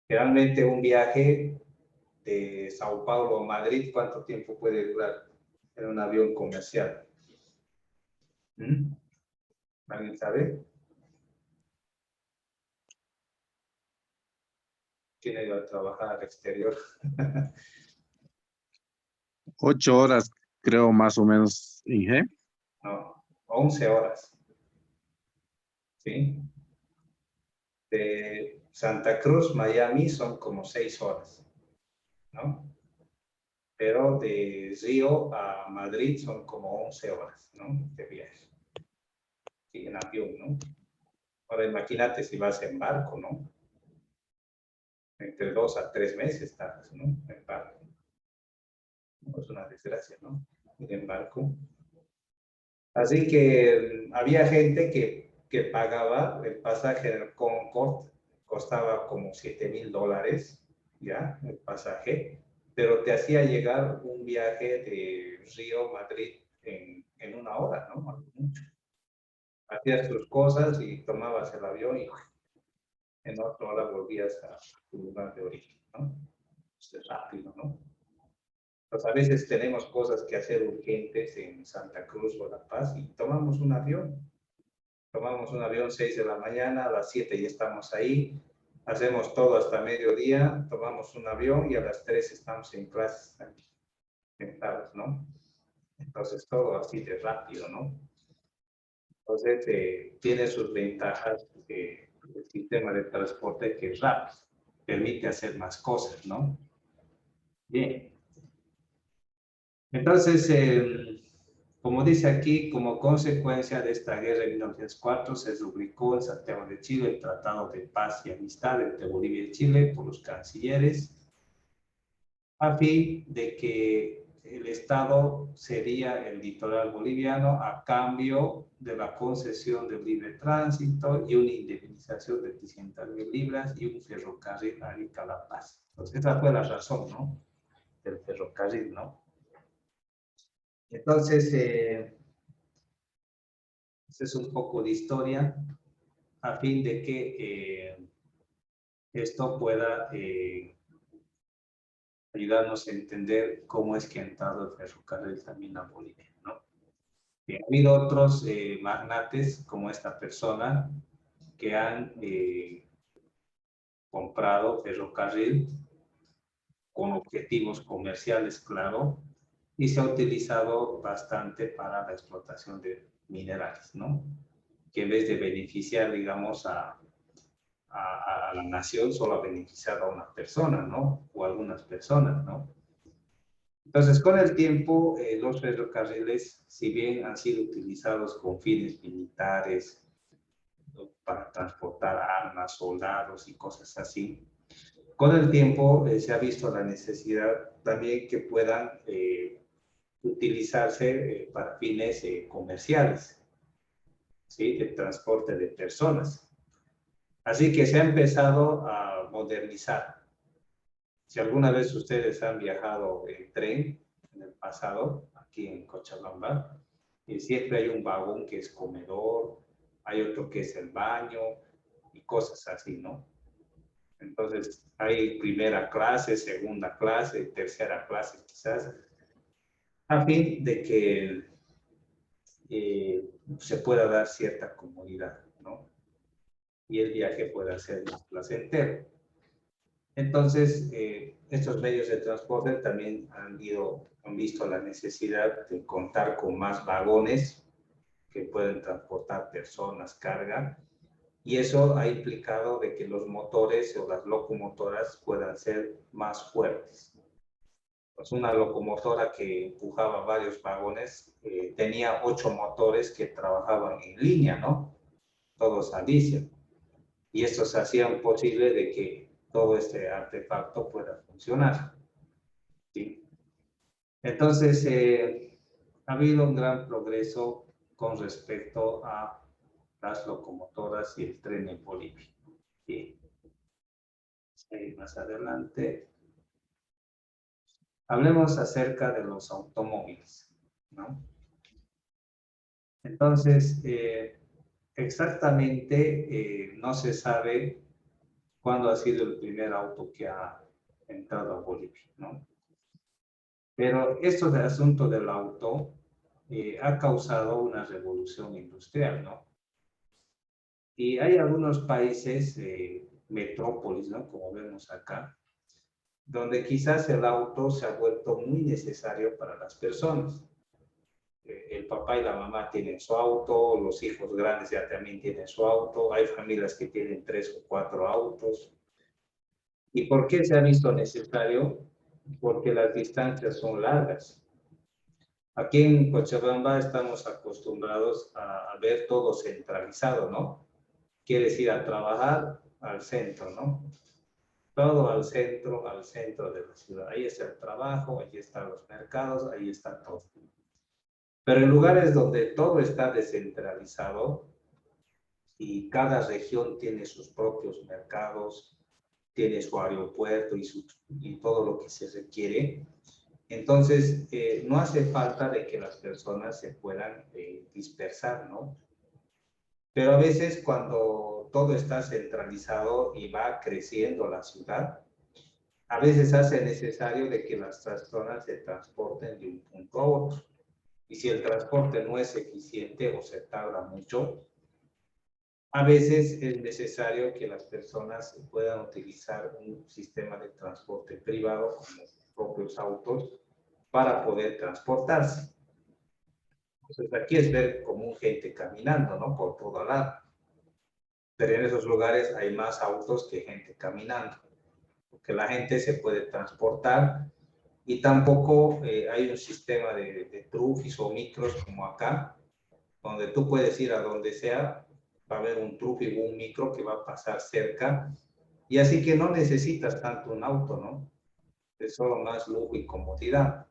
Realmente un viaje de Sao Paulo a Madrid, ¿cuánto tiempo puede durar en un avión comercial? ¿Alguien sabe? ¿Quién ha ido a trabajar al exterior? 8 horas, creo, más o menos, Inge. No, 11 horas. ¿Sí? De Santa Cruz, Miami, son como 6 horas, ¿no? Pero de Río a Madrid son como 11 horas, ¿no? De viaje. Sí, en avión, ¿no? Ahora imagínate si vas en barco, ¿no? Entre 2 a 3 meses tardas, ¿no? En barco. Es una desgracia, ¿no? Ir en barco. Así que había gente que pagaba el pasaje del Concorde, costaba como $7,000, ¿ya? El pasaje, pero te hacía llegar un viaje de Río a Madrid en una hora, ¿no? Mucho. Hacías tus cosas y tomabas el avión y en otra hora volvías a tu lugar de origen, ¿no? Es rápido, ¿no? Pues a veces tenemos cosas que hacer urgentes en Santa Cruz o La Paz y tomamos un avión. Tomamos un avión 6 de la mañana, a las 7 ya estamos ahí, hacemos todo hasta mediodía, tomamos un avión y a las 3 estamos en clases aquí, sentados, ¿no? Entonces todo así de rápido, ¿no? Entonces tiene sus ventajas el sistema de transporte que es rápido, permite hacer más cosas, ¿no? Bien. Entonces, como dice aquí, como consecuencia de esta guerra en 1904, se rubricó en Santiago de Chile el Tratado de Paz y Amistad entre Bolivia y Chile por los cancilleres, a fin de que el Estado cedía el litoral boliviano a cambio de la concesión del libre tránsito y una indemnización de 300,000 libras y un ferrocarril a Arica a La Paz. Entonces, esa fue la razón, ¿no? Del ferrocarril, ¿no? Entonces, esta es un poco de historia a fin de que esto pueda ayudarnos a entender cómo es que ha entrado el ferrocarril también a Bolivia, ¿no? Bien, ha habido otros magnates como esta persona que han comprado ferrocarril con objetivos comerciales, claro, y se ha utilizado bastante para la explotación de minerales, ¿no? Que en vez de beneficiar, digamos, a la nación, solo ha beneficiado a una persona, ¿no? O algunas personas, ¿no? Entonces, con el tiempo, los ferrocarriles, si bien han sido utilizados con fines militares, ¿no? Para transportar armas, soldados y cosas así, con el tiempo se ha visto la necesidad también que puedan utilizarse para fines comerciales, ¿sí? De transporte de personas. Así que se ha empezado a modernizar. Si alguna vez ustedes han viajado en tren en el pasado, aquí en Cochabamba, siempre hay un vagón que es comedor, hay otro que es el baño y cosas así, ¿no? Entonces, hay primera clase, segunda clase, tercera clase quizás, a fin de que se pueda dar cierta comodidad, ¿no? Y el viaje pueda ser más placentero. Entonces, estos medios de transporte también han visto la necesidad de contar con más vagones que pueden transportar personas, carga, Y eso ha implicado de que los motores o las locomotoras puedan ser más fuertes. Pues una locomotora que empujaba varios vagones tenía 8 motores que trabajaban en línea, ¿no? Todos a diésel. Y esto se hacía posible de que todo este artefacto pueda funcionar. ¿Sí? Entonces, ha habido un gran progreso con respecto a las locomotoras y el tren en Bolivia. ¿Sí? Más adelante. Hablemos acerca de los automóviles, ¿no? Entonces, exactamente no se sabe cuándo ha sido el primer auto que ha entrado a Bolivia, ¿no? Pero esto del asunto del auto ha causado una revolución industrial, ¿no? Y hay algunos países, metrópolis, ¿no? Como vemos acá, donde quizás el auto se ha vuelto muy necesario para las personas. El papá y la mamá tienen su auto, los hijos grandes ya también tienen su auto, hay familias que tienen 3 o 4 autos. ¿Y por qué se ha visto necesario? Porque las distancias son largas. Aquí en Cochabamba estamos acostumbrados a ver todo centralizado, ¿no? Quieres ir a trabajar al centro, ¿no? Todo al centro de la ciudad. Ahí está el trabajo, ahí están los mercados, ahí está todo. Pero en lugares donde todo está descentralizado y cada región tiene sus propios mercados, tiene su aeropuerto y todo lo que se requiere, entonces no hace falta de que las personas se puedan dispersar, ¿no? Pero a veces cuando todo está centralizado y va creciendo la ciudad, a veces hace necesario de que las personas se transporten de un punto a otro. Y si el transporte no es eficiente o se tarda mucho, a veces es necesario que las personas puedan utilizar un sistema de transporte privado como sus propios autos para poder transportarse. Entonces aquí es ver común gente caminando, ¿no? Por todo lado. Pero en esos lugares hay más autos que gente caminando, porque la gente se puede transportar y tampoco hay un sistema de trufis o micros como acá, donde tú puedes ir a donde sea, va a haber un trufi o un micro que va a pasar cerca, y así que no necesitas tanto un auto, ¿no? Es solo más lujo y comodidad.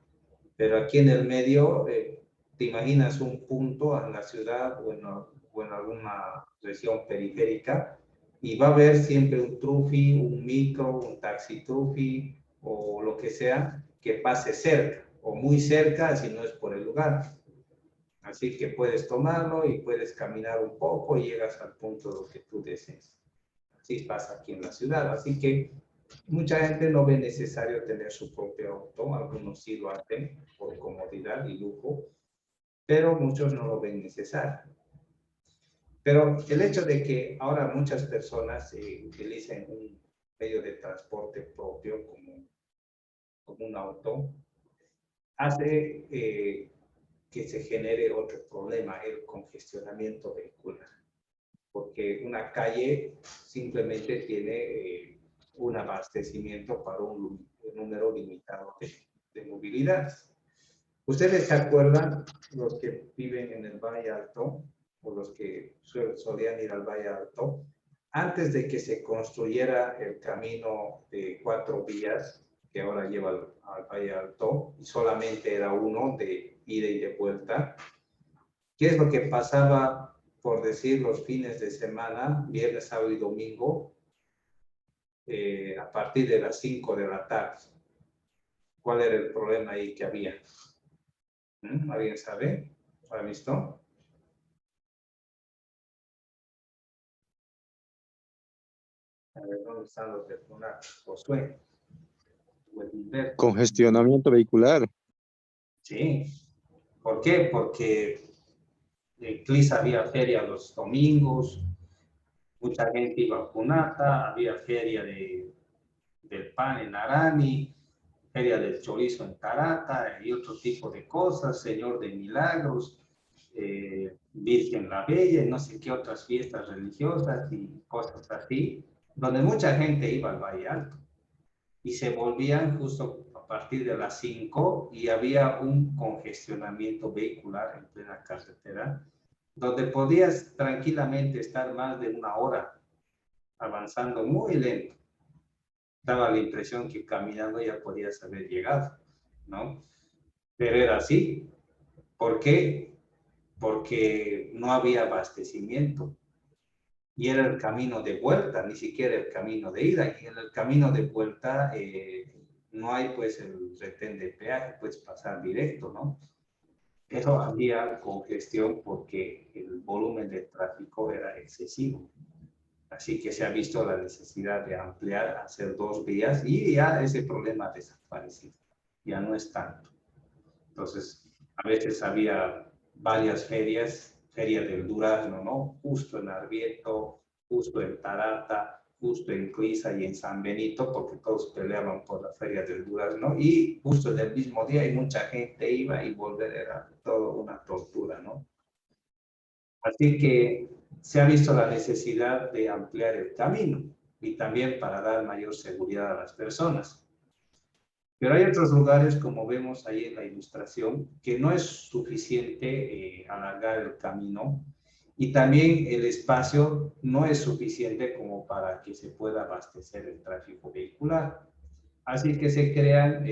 Pero aquí en el medio, te imaginas un punto en la ciudad o en alguna región periférica, y va a haber siempre un trufi, un micro, un taxi trufi o lo que sea que pase cerca o muy cerca si no es por el lugar. Así que puedes tomarlo y puedes caminar un poco y llegas al punto lo que tú desees. Así pasa aquí en la ciudad. Así que mucha gente no ve necesario tener su propio auto. Algunos sí lo hacen por comodidad y lujo, pero muchos no lo ven necesario. Pero el hecho de que ahora muchas personas utilicen un medio de transporte propio como un auto, hace que se genere otro problema, el congestionamiento vehicular. Porque una calle simplemente tiene un abastecimiento para un número limitado de movilidad. ¿Ustedes se acuerdan, los que viven en el Valle Alto, o los que solían ir al Valle Alto, antes de que se construyera el camino de 4 vías, que ahora lleva al Valle Alto, y solamente era uno de ida y de vuelta? ¿Qué es lo que pasaba, por decir, los fines de semana, viernes, sábado y domingo, a partir de las 5 de la tarde? ¿Cuál era el problema ahí que había? ¿Alguien sabe? ¿Lo ha visto? A ver, ¿dónde están los de FUNAC? Josué. Congestionamiento vehicular. Sí. ¿Por qué? Porque en CLIS había feria los domingos, mucha gente iba a Punata, había feria del pan en Arani, feria del chorizo en Tarata y otro tipo de cosas, Señor de Milagros. Virgen la Bella y no sé qué otras fiestas religiosas y cosas así, donde mucha gente iba al Valle Alto y se volvían justo a partir de las 5 y había un congestionamiento vehicular en plena carretera, donde podías tranquilamente estar más de una hora avanzando muy lento. Daba la impresión que caminando ya podías haber llegado, ¿no? Pero era así. ¿Por qué? Porque no había abastecimiento. Y era el camino de vuelta, ni siquiera el camino de ida. Y en el camino de vuelta no hay pues el retén de peaje, puedes pasar directo, ¿no? Eso había congestión porque el volumen de tráfico era excesivo. Así que se ha visto la necesidad de ampliar, hacer 2 vías y ya ese problema ha desaparecido. Ya no es tanto. Entonces, a veces había varias ferias, feria del Durazno, ¿no? Justo en Arrieto, justo en Tarata, justo en Clisa y en San Benito, porque todos peleaban por la feria del Durazno, y justo en el mismo día y mucha gente iba y volver era todo una tortura, ¿no? Así que se ha visto la necesidad de ampliar el camino y también para dar mayor seguridad a las personas. Pero hay otros lugares, como vemos ahí en la ilustración, que no es suficiente alargar el camino y también el espacio no es suficiente como para que se pueda abastecer el tráfico vehicular. Así que se crean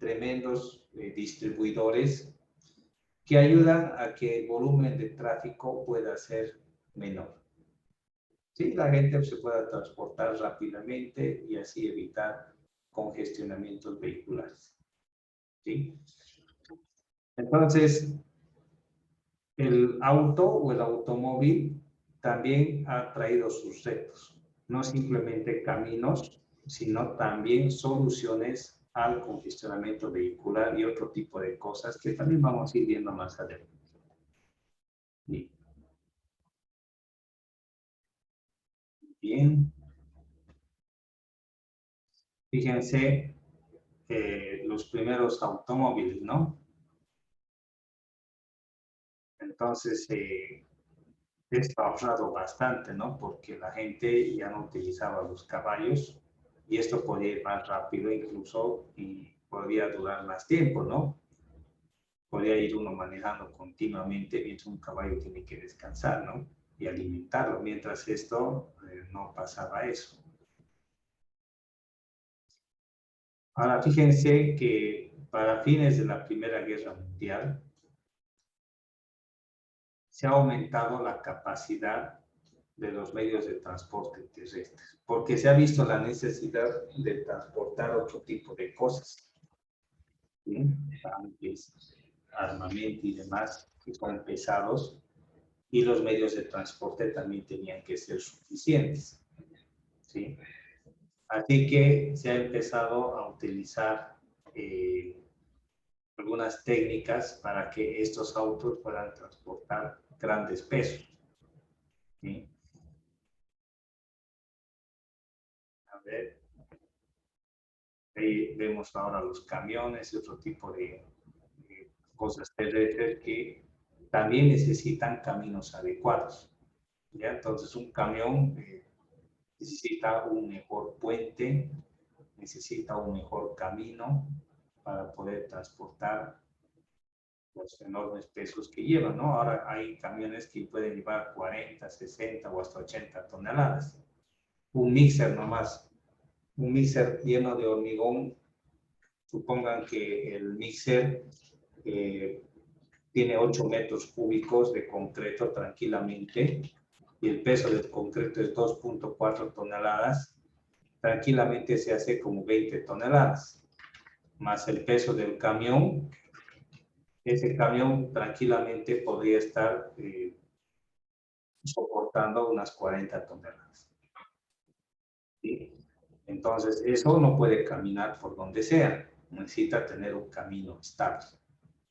tremendos distribuidores que ayudan a que el volumen de tráfico pueda ser menor. Sí, la gente se pueda transportar rápidamente y así evitar congestionamientos vehiculares. ¿Sí? Entonces, el auto o el automóvil también ha traído sus retos, no simplemente caminos, sino también soluciones al congestionamiento vehicular y otro tipo de cosas que también vamos a ir viendo más adelante. Bien. Fíjense los primeros automóviles, ¿no? Entonces, esto ha ahorrado bastante, ¿no? Porque la gente ya no utilizaba los caballos y esto podía ir más rápido incluso y podía durar más tiempo, ¿no? Podía ir uno manejando continuamente mientras un caballo tiene que descansar, ¿no? Y alimentarlo. Mientras esto no pasaba eso. Ahora, fíjense que para fines de la Primera Guerra Mundial se ha aumentado la capacidad de los medios de transporte terrestres, porque se ha visto la necesidad de transportar otro tipo de cosas, ¿sí? Tanques, armamento y demás, que son pesados, y los medios de transporte también tenían que ser suficientes, ¿sí? Así que se ha empezado a utilizar algunas técnicas para que estos autos puedan transportar grandes pesos, ¿sí? A ver, ahí vemos ahora los camiones y otro tipo de cosas terrestres que también necesitan caminos adecuados, ¿ya? Entonces un camión necesita un mejor puente, necesita un mejor camino para poder transportar los enormes pesos que llevan, ¿no? Ahora hay camiones que pueden llevar 40, 60 o hasta 80 toneladas. Un mixer nomás, un mixer lleno de hormigón, supongan que el mixer tiene 8 metros cúbicos de concreto tranquilamente y el peso del concreto es 2.4 toneladas, tranquilamente se hace como 20 toneladas, más el peso del camión. Ese camión tranquilamente podría estar soportando unas 40 toneladas. ¿Sí? Entonces, eso no puede caminar por donde sea, necesita tener un camino estable.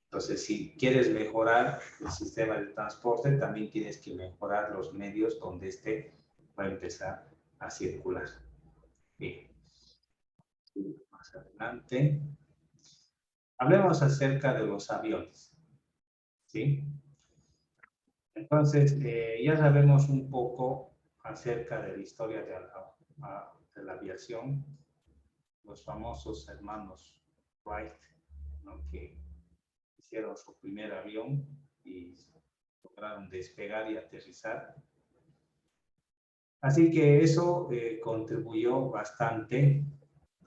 Entonces, si quieres mejorar el sistema de transporte, también tienes que mejorar los medios donde este va a empezar a circular. Bien. Más adelante. Hablemos acerca de los aviones. ¿Sí? Entonces, ya sabemos un poco acerca de la historia de la aviación, los famosos hermanos Wright, ¿no? Que hicieron su primer avión y lograron despegar y aterrizar. Así que eso contribuyó bastante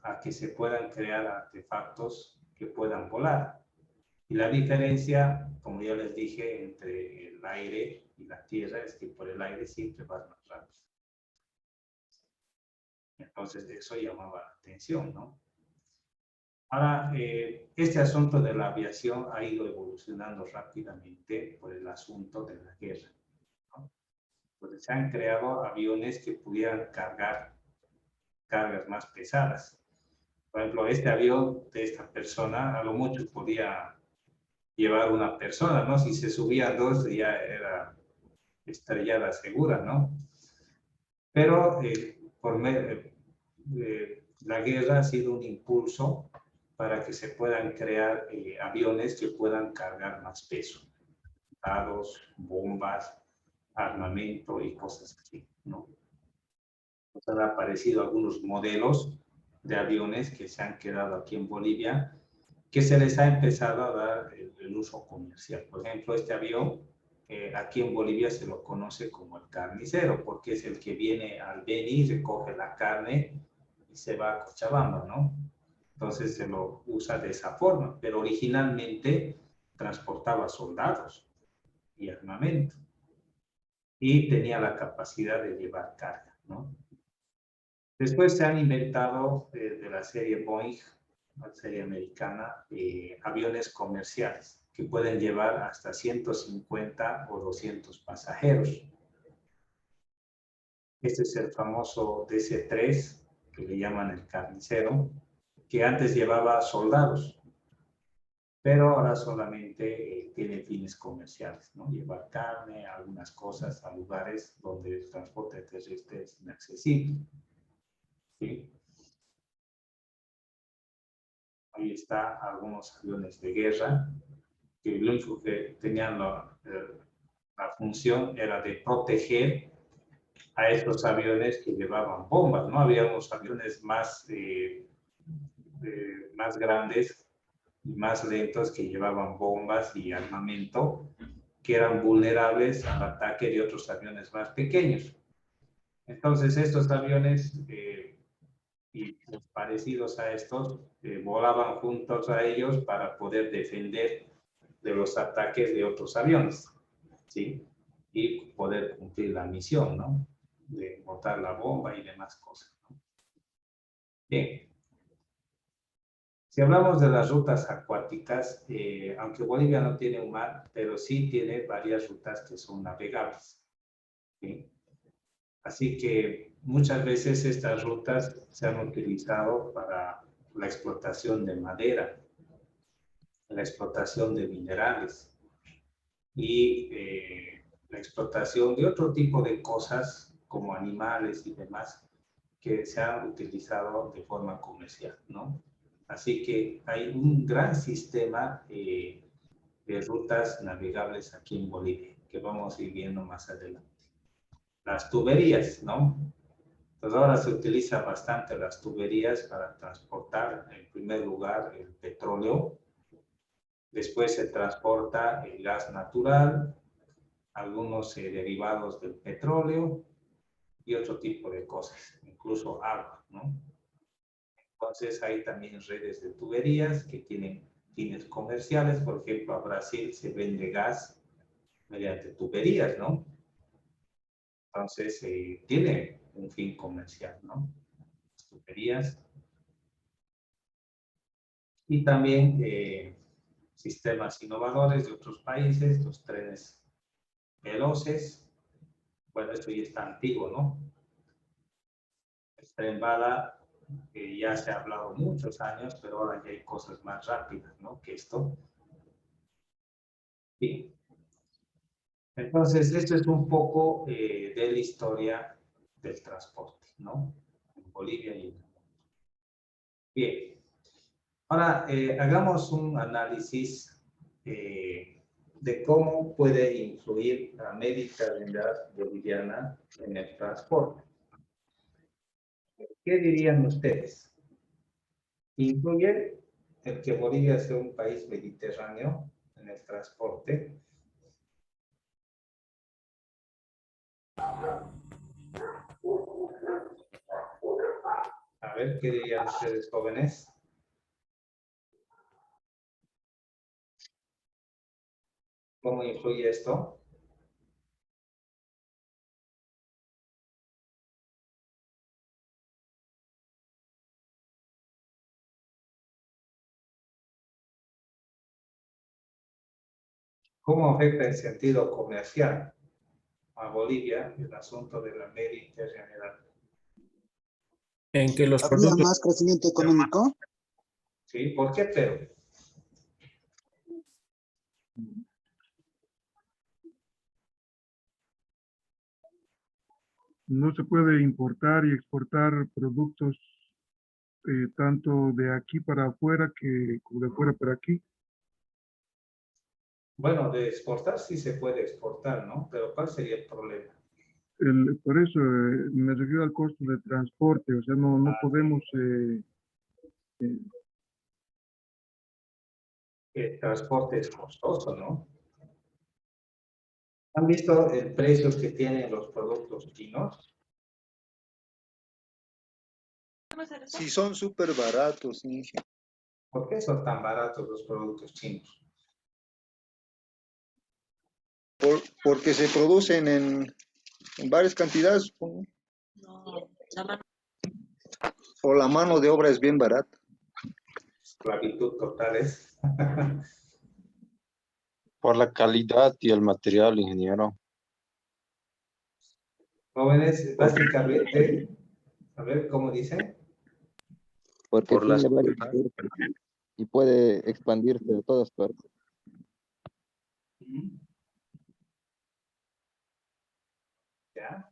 a que se puedan crear artefactos que puedan volar. Y la diferencia, como ya les dije, entre el aire y la tierra es que por el aire siempre vas más rápido. Entonces, eso llamaba la atención, ¿no? Ahora, este asunto de la aviación ha ido evolucionando rápidamente por el asunto de la guerra, ¿no? Pues se han creado aviones que pudieran cargar cargas más pesadas. Por ejemplo, este avión de esta persona a lo mucho podía llevar una persona, ¿no? Si se subían dos ya era estrellada segura, ¿no? Pero la guerra ha sido un impulso para que se puedan crear aviones que puedan cargar más peso, dados, bombas, armamento y cosas así, ¿no? Pues han aparecido algunos modelos de aviones que se han quedado aquí en Bolivia, que se les ha empezado a dar el uso comercial. Por ejemplo, este avión, aquí en Bolivia se lo conoce como el carnicero, porque es el que viene al Beni, recoge la carne y se va a Cochabamba, ¿no? Entonces se lo usa de esa forma, pero originalmente transportaba soldados y armamento y tenía la capacidad de llevar carga, ¿no? Después se han inventado de la serie Boeing, la serie americana, aviones comerciales que pueden llevar hasta 150 o 200 pasajeros. Este es el famoso DC-3, que le llaman el carnicero, que antes llevaba soldados, pero ahora solamente tiene fines comerciales, ¿no? Llevar carne, algunas cosas a lugares donde el transporte terrestre es inaccesible, ¿sí? Ahí está algunos aviones de guerra, que lo único que tenían la función era de proteger a estos aviones que llevaban bombas, ¿no? Había unos aviones más grandes y más lentos que llevaban bombas y armamento que eran vulnerables al ataque de otros aviones más pequeños. Entonces, estos aviones y parecidos a estos volaban juntos a ellos para poder defender de los ataques de otros aviones, ¿sí? Y poder cumplir la misión, ¿no? De botar la bomba y demás cosas, ¿no? Bien. Si hablamos de las rutas acuáticas, aunque Bolivia no tiene un mar, pero sí tiene varias rutas que son navegables, ¿sí? Así que muchas veces estas rutas se han utilizado para la explotación de madera, la explotación de minerales y la explotación de otro tipo de cosas como animales y demás que se han utilizado de forma comercial, ¿no? Así que hay un gran sistema de rutas navegables aquí en Bolivia, que vamos a ir viendo más adelante. Las tuberías, ¿no? Entonces ahora se utiliza bastante las tuberías para transportar, en primer lugar, el petróleo. Después se transporta el gas natural, algunos derivados del petróleo y otro tipo de cosas, incluso agua, ¿no? Entonces hay también redes de tuberías que tienen fines comerciales. Por ejemplo, a Brasil se vende gas mediante tuberías, ¿no? Entonces tiene un fin comercial, ¿no? Las tuberías. Y también sistemas innovadores de otros países, los trenes veloces. Bueno, esto ya está antiguo, ¿no? El tren bala ya se ha hablado muchos años, pero ahora ya hay cosas más rápidas, ¿no? Que esto. Bien. Entonces, esto es un poco de la historia del transporte, ¿no? En Bolivia y en el mundo. Bien. Ahora, hagamos un análisis de de cómo puede influir la mediterraneidad boliviana en el transporte. ¿Qué dirían ustedes? ¿Influye el que Bolivia sea un país mediterráneo en el transporte? A ver, ¿qué dirían ustedes, jóvenes? ¿Cómo influye esto? ¿Cómo afecta en sentido comercial a Bolivia el asunto de la mediterraneidad? En que los ¿Habría productos, más crecimiento económico? ¿Sí? ¿Por qué, pero? No se puede importar y exportar productos tanto de aquí para afuera que como de afuera para aquí. Bueno, de exportar sí se puede exportar, ¿no? Pero ¿cuál sería el problema? Por eso me refiero al costo de transporte, o sea, no podemos... El transporte es costoso, ¿no? ¿Han visto el precio que tienen los productos chinos? Sí, son súper baratos, Inge. ¿Por qué son tan baratos los productos chinos? Porque se producen en varias cantidades, supongo. O la mano de obra es bien barata. Esclavitud totales. Por la calidad y el material, ingeniero. Jóvenes, básicamente, a ver, ¿cómo dicen? Porque Por las tiene varios cuerpos y puede expandirse de todas partes. ¿Ya?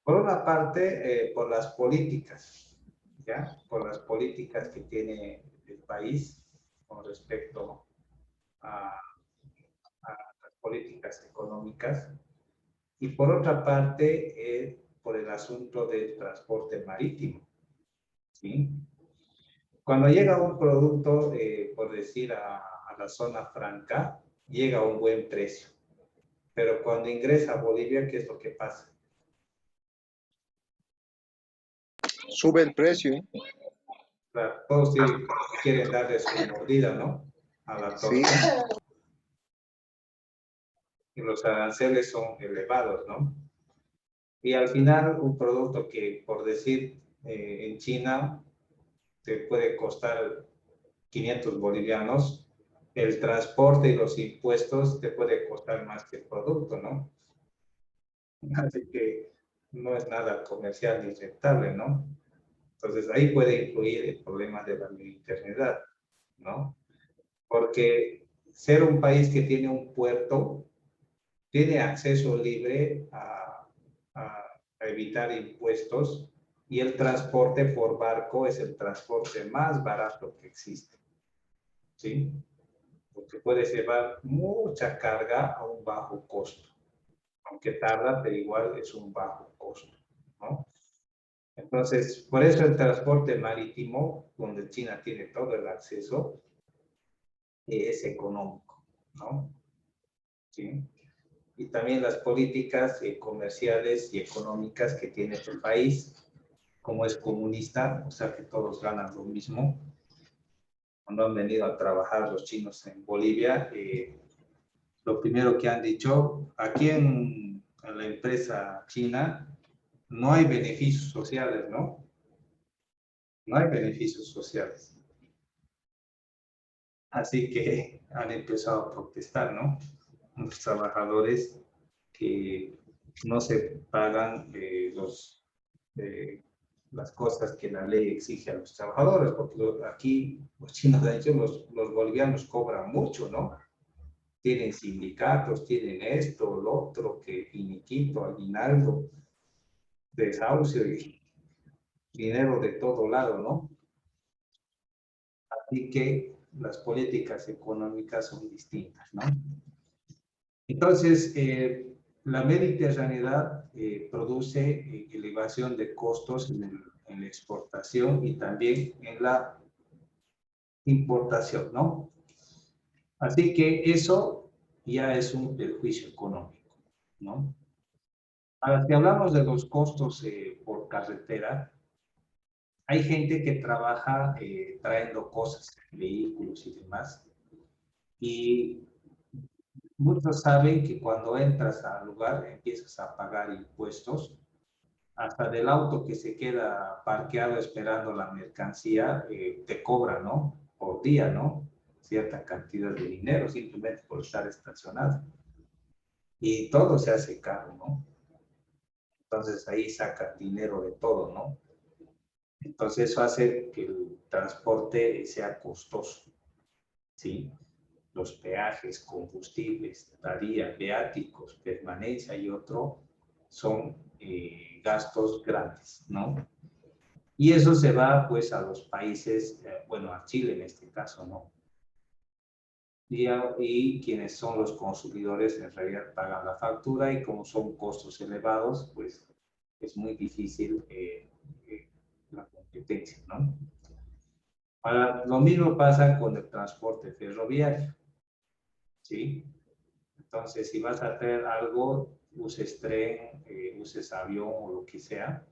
Por una parte, por las políticas, ¿ya? Por las políticas que tiene el país con respecto a las políticas económicas. Y por otra parte, por el asunto del transporte marítimo, ¿sí? Cuando llega un producto, por decir, a la zona franca, llega a un buen precio. Pero cuando ingresa a Bolivia, ¿qué es lo que pasa? Sube el precio, ¿eh? Claro, todos quieren darle su mordida, ¿no? A la Sí. torta. Y los aranceles son elevados, ¿no? Y al final, un producto que, por decir, en China, te puede costar 500 bolivianos, el transporte y los impuestos te puede costar más que el producto, ¿no? Así que no es nada comercial ni rentable, ¿no? Entonces ahí puede influir el problema de la mediterraneidad, ¿no? Porque ser un país que tiene un puerto, tiene acceso libre a evitar impuestos y el transporte por barco es el transporte más barato que existe, ¿sí? Porque puedes llevar mucha carga a un bajo costo. Aunque tarda, pero igual es un bajo costo, ¿no? Entonces, por eso el transporte marítimo, donde China tiene todo el acceso, es económico, ¿no? ¿Sí? Y también las políticas comerciales y económicas que tiene este país, como es comunista, o sea que todos ganan lo mismo. Cuando han venido a trabajar los chinos en Bolivia, lo primero que han dicho, aquí en la empresa china no hay beneficios sociales, ¿no? No hay beneficios sociales. Así que han empezado a protestar, ¿no? Los trabajadores que no se pagan las cosas que la ley exige a los trabajadores, porque aquí los chinos han dicho, los bolivianos cobran mucho, ¿no? Tienen sindicatos, tienen esto, lo otro, que finiquito, aguinaldo, desahucio y dinero de todo lado, ¿no? Así que las políticas económicas son distintas, ¿no? Entonces, la mediterraneidad produce elevación de costos en la exportación y también en la importación, ¿no? Así que eso ya es un perjuicio económico, ¿no? Ahora, si hablamos de los costos por carretera, hay gente que trabaja trayendo cosas, vehículos y demás, y muchos saben que cuando entras al lugar empiezas a pagar impuestos, hasta del auto que se queda parqueado esperando la mercancía, te cobra, ¿no? Por día, ¿no? Cierta cantidad de dinero simplemente por estar estacionado. Y todo se hace caro, ¿no? Entonces ahí saca dinero de todo, ¿no? Entonces eso hace que el transporte sea costoso, ¿sí? Los peajes, combustibles, estadía, viáticos, permanencia y otro son gastos grandes, ¿no? Y eso se va pues a los países, bueno, a Chile en este caso, ¿no? Y quienes son los consumidores en realidad pagan la factura y como son costos elevados, pues es muy difícil la competencia, ¿no? Ahora, lo mismo pasa con el transporte ferroviario, ¿sí? Entonces, si vas a traer algo, uses tren, uses avión o lo que sea,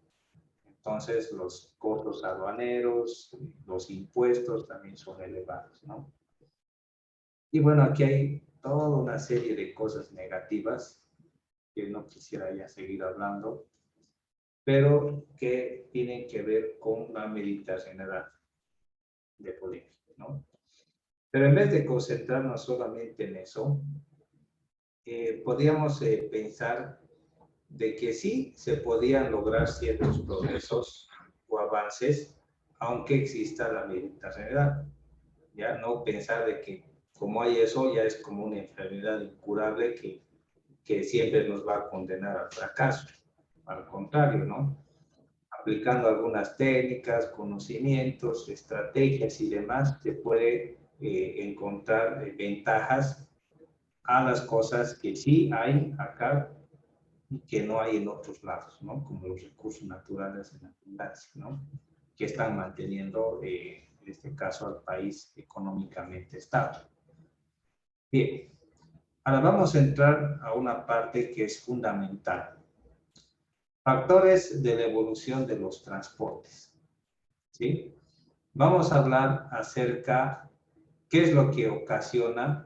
entonces los costos aduaneros, los impuestos también son elevados, ¿no? Y bueno, aquí hay toda una serie de cosas negativas que no quisiera ya seguir hablando, pero que tienen que ver con la mediterraneidad de política, ¿no? Pero en vez de concentrarnos solamente en eso, podríamos pensar de que sí se podían lograr ciertos progresos o avances, aunque exista la mediterraneidad. Ya no pensar de que como hay eso, ya es como una enfermedad incurable que siempre nos va a condenar al fracaso. Al contrario, ¿no? Aplicando algunas técnicas, conocimientos, estrategias y demás, se puede encontrar ventajas a las cosas que sí hay acá y que no hay en otros lados, ¿no? Como los recursos naturales en abundancia, ¿no? Que están manteniendo, en este caso, al país económicamente estable. Bien, ahora vamos a entrar a una parte que es fundamental. Factores de la evolución de los transportes, ¿sí? Vamos a hablar acerca qué es lo que ocasiona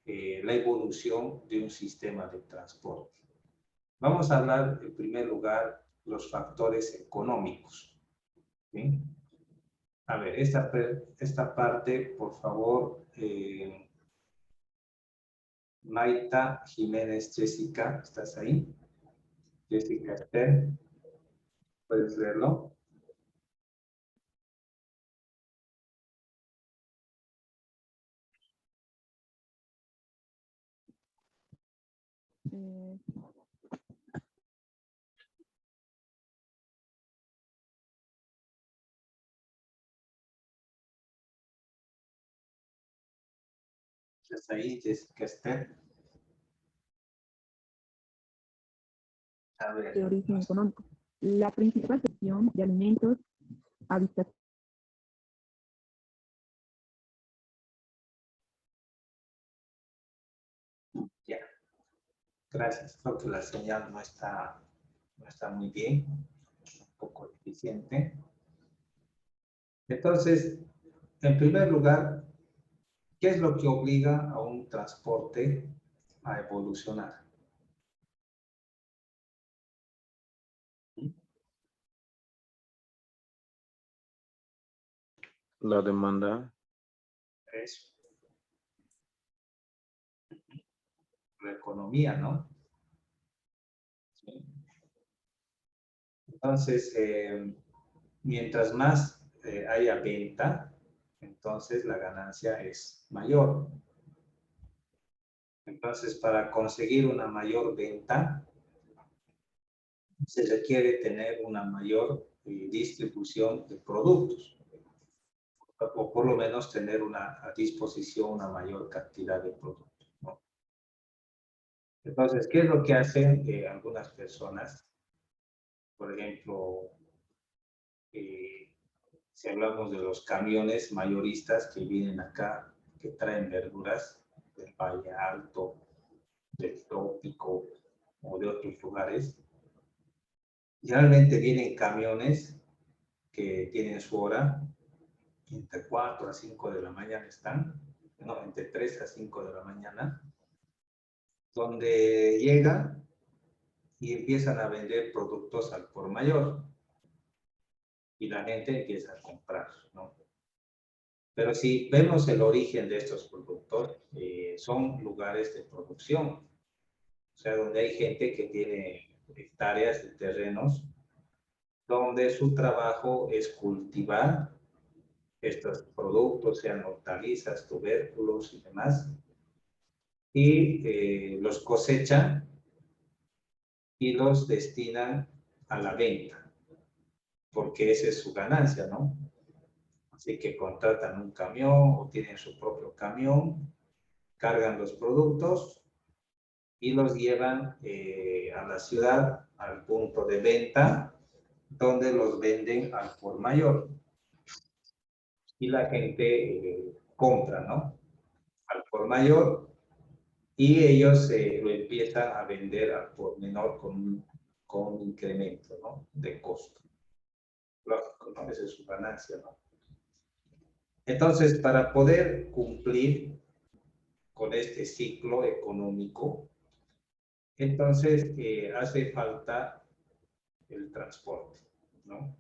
la evolución de un sistema de transporte. Vamos a hablar, en primer lugar, los factores económicos, ¿sí? A ver, esta parte, por favor, Maita Jiménez, Jessica, ¿estás ahí? Jessica Esther, ¿puedes leerlo? ¿Estás ahí, Jessica Esther? A ver. De origen económico. La principal sección de alimentos, habitación. Ya. Gracias. Creo que la señal no está muy bien, un poco deficiente. Entonces, en primer lugar, ¿qué es lo que obliga a un transporte a evolucionar? La demanda. Eso. La economía, ¿no? Sí. Entonces, mientras más haya venta, entonces la ganancia es mayor. Entonces, para conseguir una mayor venta, se requiere tener una mayor distribución de productos. o por lo menos tener a disposición una mayor cantidad de productos, ¿no? Entonces, ¿qué es lo que hacen algunas personas? Por ejemplo, si hablamos de los camiones mayoristas que vienen acá, que traen verduras del Valle Alto, del Trópico o de otros lugares, generalmente vienen camiones que tienen su hora, entre 4 a 5 de la mañana están, no, entre 3 a 5 de la mañana, donde llegan y empiezan a vender productos al por mayor y la gente empieza a comprar, ¿no? Pero si vemos el origen de estos productos, son lugares de producción, o sea, donde hay gente que tiene hectáreas de terrenos, donde su trabajo es cultivar estos productos, sean hortalizas, tubérculos y demás, y los cosechan y los destinan a la venta, porque esa es su ganancia, ¿no? Así que contratan un camión o tienen su propio camión, cargan los productos y los llevan a la ciudad, al punto de venta, donde los venden al por mayor. Y la gente compra, ¿no? Al por mayor, y ellos lo empiezan a vender al por menor con un incremento, ¿no? De costo. Lógico, ¿no? Esa es su ganancia, ¿no? Entonces, para poder cumplir con este ciclo económico, entonces hace falta el transporte, ¿no?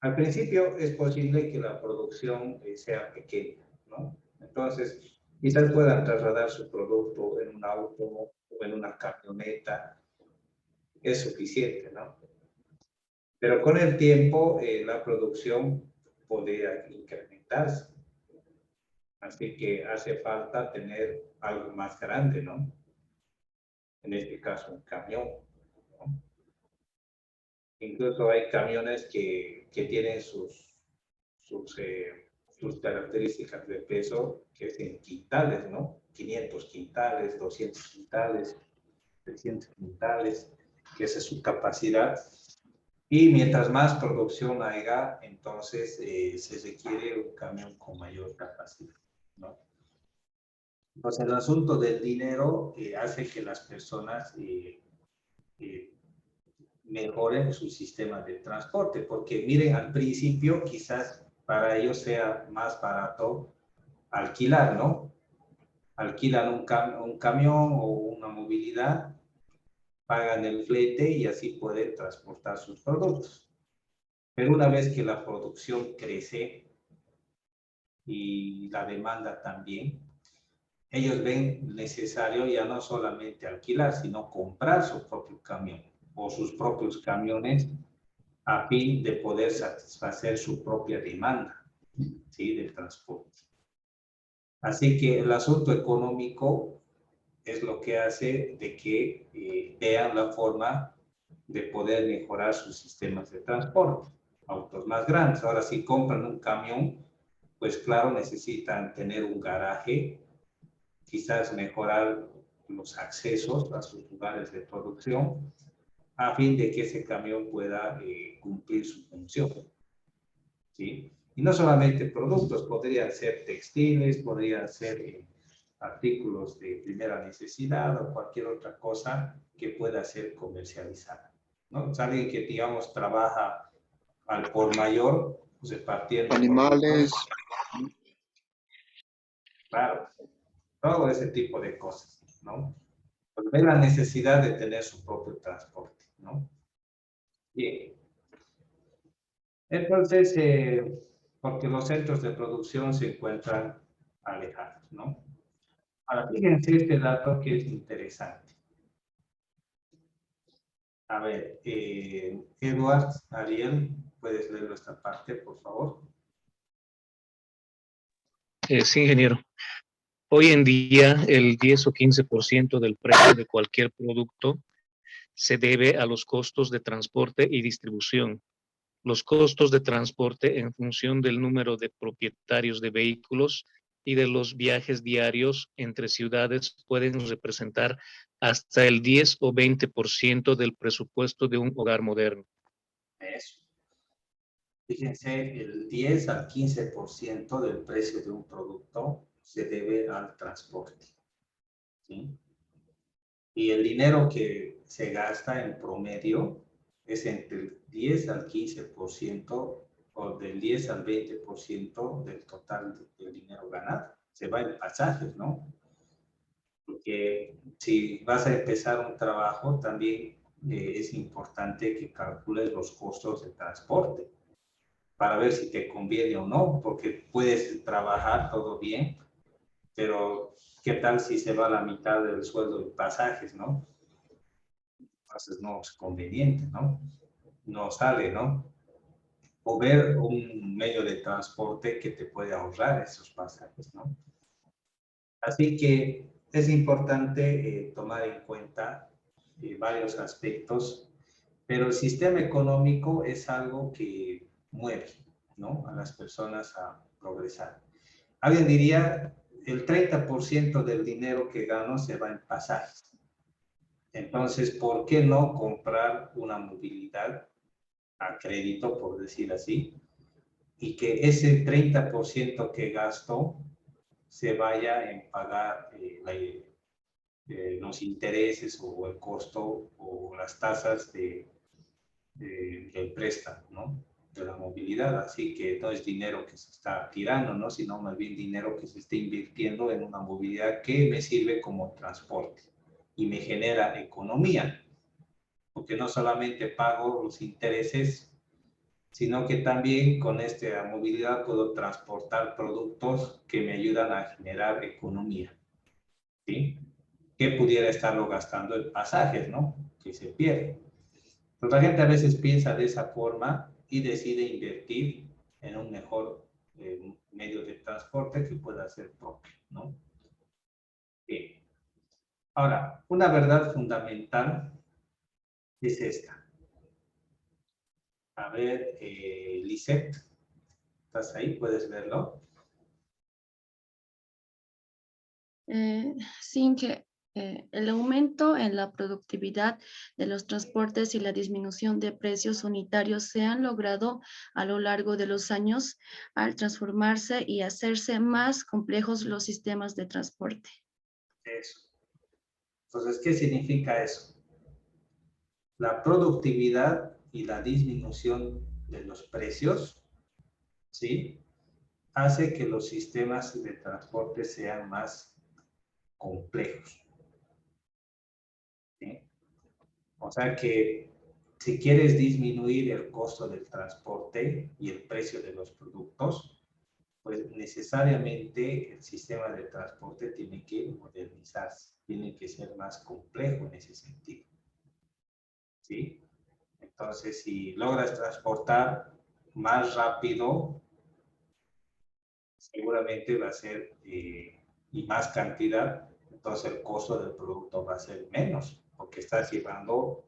Al principio es posible que la producción sea pequeña, ¿no? Entonces, quizás puedan trasladar su producto en un auto o en una camioneta, es suficiente, ¿no? Pero con el tiempo la producción podría incrementarse. Así que hace falta tener algo más grande, ¿no? En este caso, un camión, ¿no? Incluso hay camiones que tienen sus características de peso, que es en quintales, ¿no? 500 quintales, 200 quintales, 300 quintales, que esa es su capacidad. Y mientras más producción haya, entonces se requiere un camión con mayor capacidad, ¿no? Pues el asunto del dinero hace que las personas mejoren su sistema de transporte, porque miren, al principio quizás para ellos sea más barato alquilar, ¿no? Alquilan un camión o una movilidad, pagan el flete y así pueden transportar sus productos. Pero una vez que la producción crece y la demanda también, ellos ven necesario ya no solamente alquilar, sino comprar su propio camión o sus propios camiones a fin de poder satisfacer su propia demanda, ¿sí? De transporte. Así que el asunto económico es lo que hace de que vean la forma de poder mejorar sus sistemas de transporte. Autos más grandes. Ahora, si compran un camión, pues claro, necesitan tener un garaje, quizás mejorar los accesos a sus lugares de producción, a fin de que ese camión pueda cumplir su función, ¿sí? Y no solamente productos, podrían ser textiles, podrían ser artículos de primera necesidad o cualquier otra cosa que pueda ser comercializada, ¿no? Es alguien que, digamos, trabaja al por mayor, pues partiendo... Animales. Claro, todo ese tipo de cosas, ¿no? Pues ve la necesidad de tener su propio transporte, ¿no? Bien. Entonces, porque los centros de producción se encuentran alejados, ¿no? Ahora, fíjense este dato que es interesante. A ver, Edward, Ariel, ¿puedes leer esta parte, por favor? Sí, ingeniero. Hoy en día, el 10 o 15% del precio de cualquier producto se debe a los costos de transporte y distribución. los costos de transporte en función del número de propietarios de vehículos y de los viajes diarios entre ciudades pueden representar hasta el 10 o 20% del presupuesto de un hogar moderno. Eso. Fíjense, el 10 al 15% del precio de un producto se debe al transporte, ¿sí? Y el dinero que se gasta en promedio es entre el 10 al 15% o del 10 al 20% del total del dinero ganado. Se va en pasajes, ¿no? Porque si vas a empezar un trabajo, también es importante que calcules los costos de transporte para ver si te conviene o no, porque puedes trabajar todo bien, pero ¿qué tal si se va la mitad del sueldo de pasajes, no? Entonces no es conveniente, ¿no? No sale, ¿no? O ver un medio de transporte que te puede ahorrar esos pasajes, ¿no? Así que es importante tomar en cuenta varios aspectos, pero el sistema económico es algo que mueve, ¿no? A las personas a progresar. Alguien diría, el 30% del dinero que gano se va en pasajes. Entonces, ¿por qué no comprar una movilidad a crédito, por decir así? Y que ese 30% que gasto se vaya en pagar los intereses o el costo o las tasas del préstamo, ¿no? De la movilidad. Así que no es dinero que se está tirando, ¿no? Sino más bien dinero que se está invirtiendo en una movilidad que me sirve como transporte y me genera economía. Porque no solamente pago los intereses, sino que también con esta movilidad puedo transportar productos que me ayudan a generar economía, ¿sí? Que pudiera estarlo gastando en pasajes, ¿no? Que se pierde. Pero la gente a veces piensa de esa forma y decide invertir en un mejor medio de transporte que pueda ser propio, ¿no? Bien. Ahora, una verdad fundamental es esta. A ver, Lisette, ¿estás ahí? ¿Puedes verlo? Sin que el aumento en la productividad de los transportes y la disminución de precios unitarios se han logrado a lo largo de los años al transformarse y hacerse más complejos los sistemas de transporte. Eso. Entonces, ¿qué significa eso? La productividad y la disminución de los precios, ¿sí? Hace que los sistemas de transporte sean más complejos, ¿sí? O sea que si quieres disminuir el costo del transporte y el precio de los productos, pues necesariamente el sistema de transporte tiene que modernizarse, tiene que ser más complejo en ese sentido, ¿sí? Entonces, si logras transportar más rápido, seguramente va a ser y más cantidad, entonces el costo del producto va a ser menos, porque estás llevando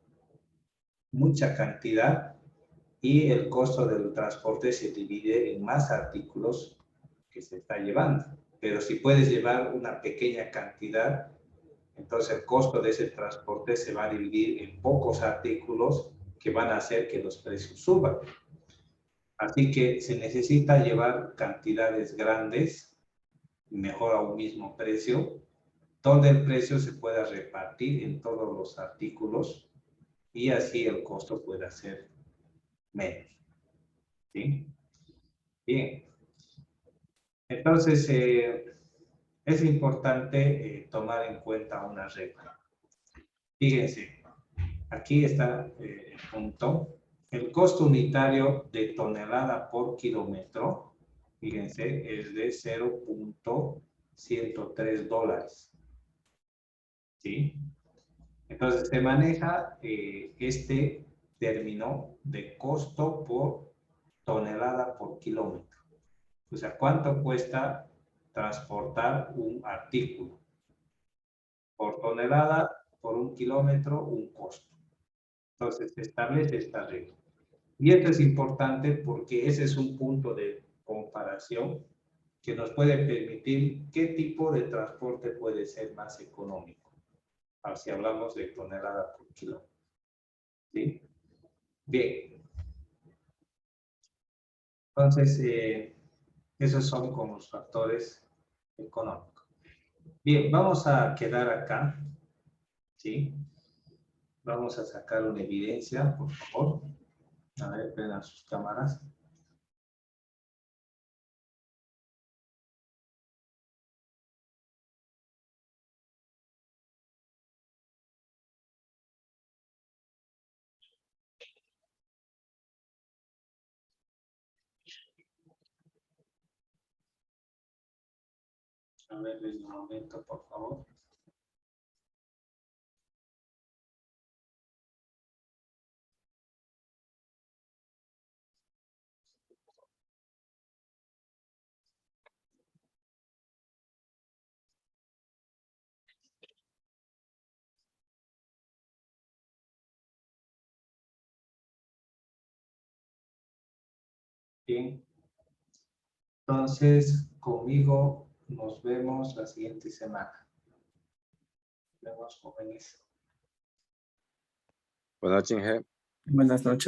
mucha cantidad y el costo del transporte se divide en más artículos que se está llevando. Pero si puedes llevar una pequeña cantidad, entonces el costo de ese transporte se va a dividir en pocos artículos que van a hacer que los precios suban. Así que se necesita llevar cantidades grandes, mejor a un mismo precio, donde el precio se pueda repartir en todos los artículos y así el costo pueda ser menos. ¿Sí? Bien. Entonces, es importante tomar en cuenta una regla. Fíjense, aquí está el punto. El costo unitario de tonelada por kilómetro, fíjense, es de $0.103. ¿Sí? Entonces, se maneja este término de costo por tonelada por kilómetro. O sea, ¿cuánto cuesta transportar un artículo? Por tonelada, por un kilómetro, un costo. Entonces, se establece esta regla. Y esto es importante porque ese es un punto de comparación que nos puede permitir qué tipo de transporte puede ser más económico. Si hablamos de tonelada por kilo. ¿Sí? Bien. Entonces, esos son como los factores económicos. Bien, vamos a quedar acá. ¿Sí? Vamos a sacar una evidencia, por favor. A ver, prendan sus cámaras. A ver, en un momento, por favor. Bien. Entonces, conmigo nos vemos la siguiente semana. Nos vemos, jóvenes. Buenas noches, Inge. Buenas noches.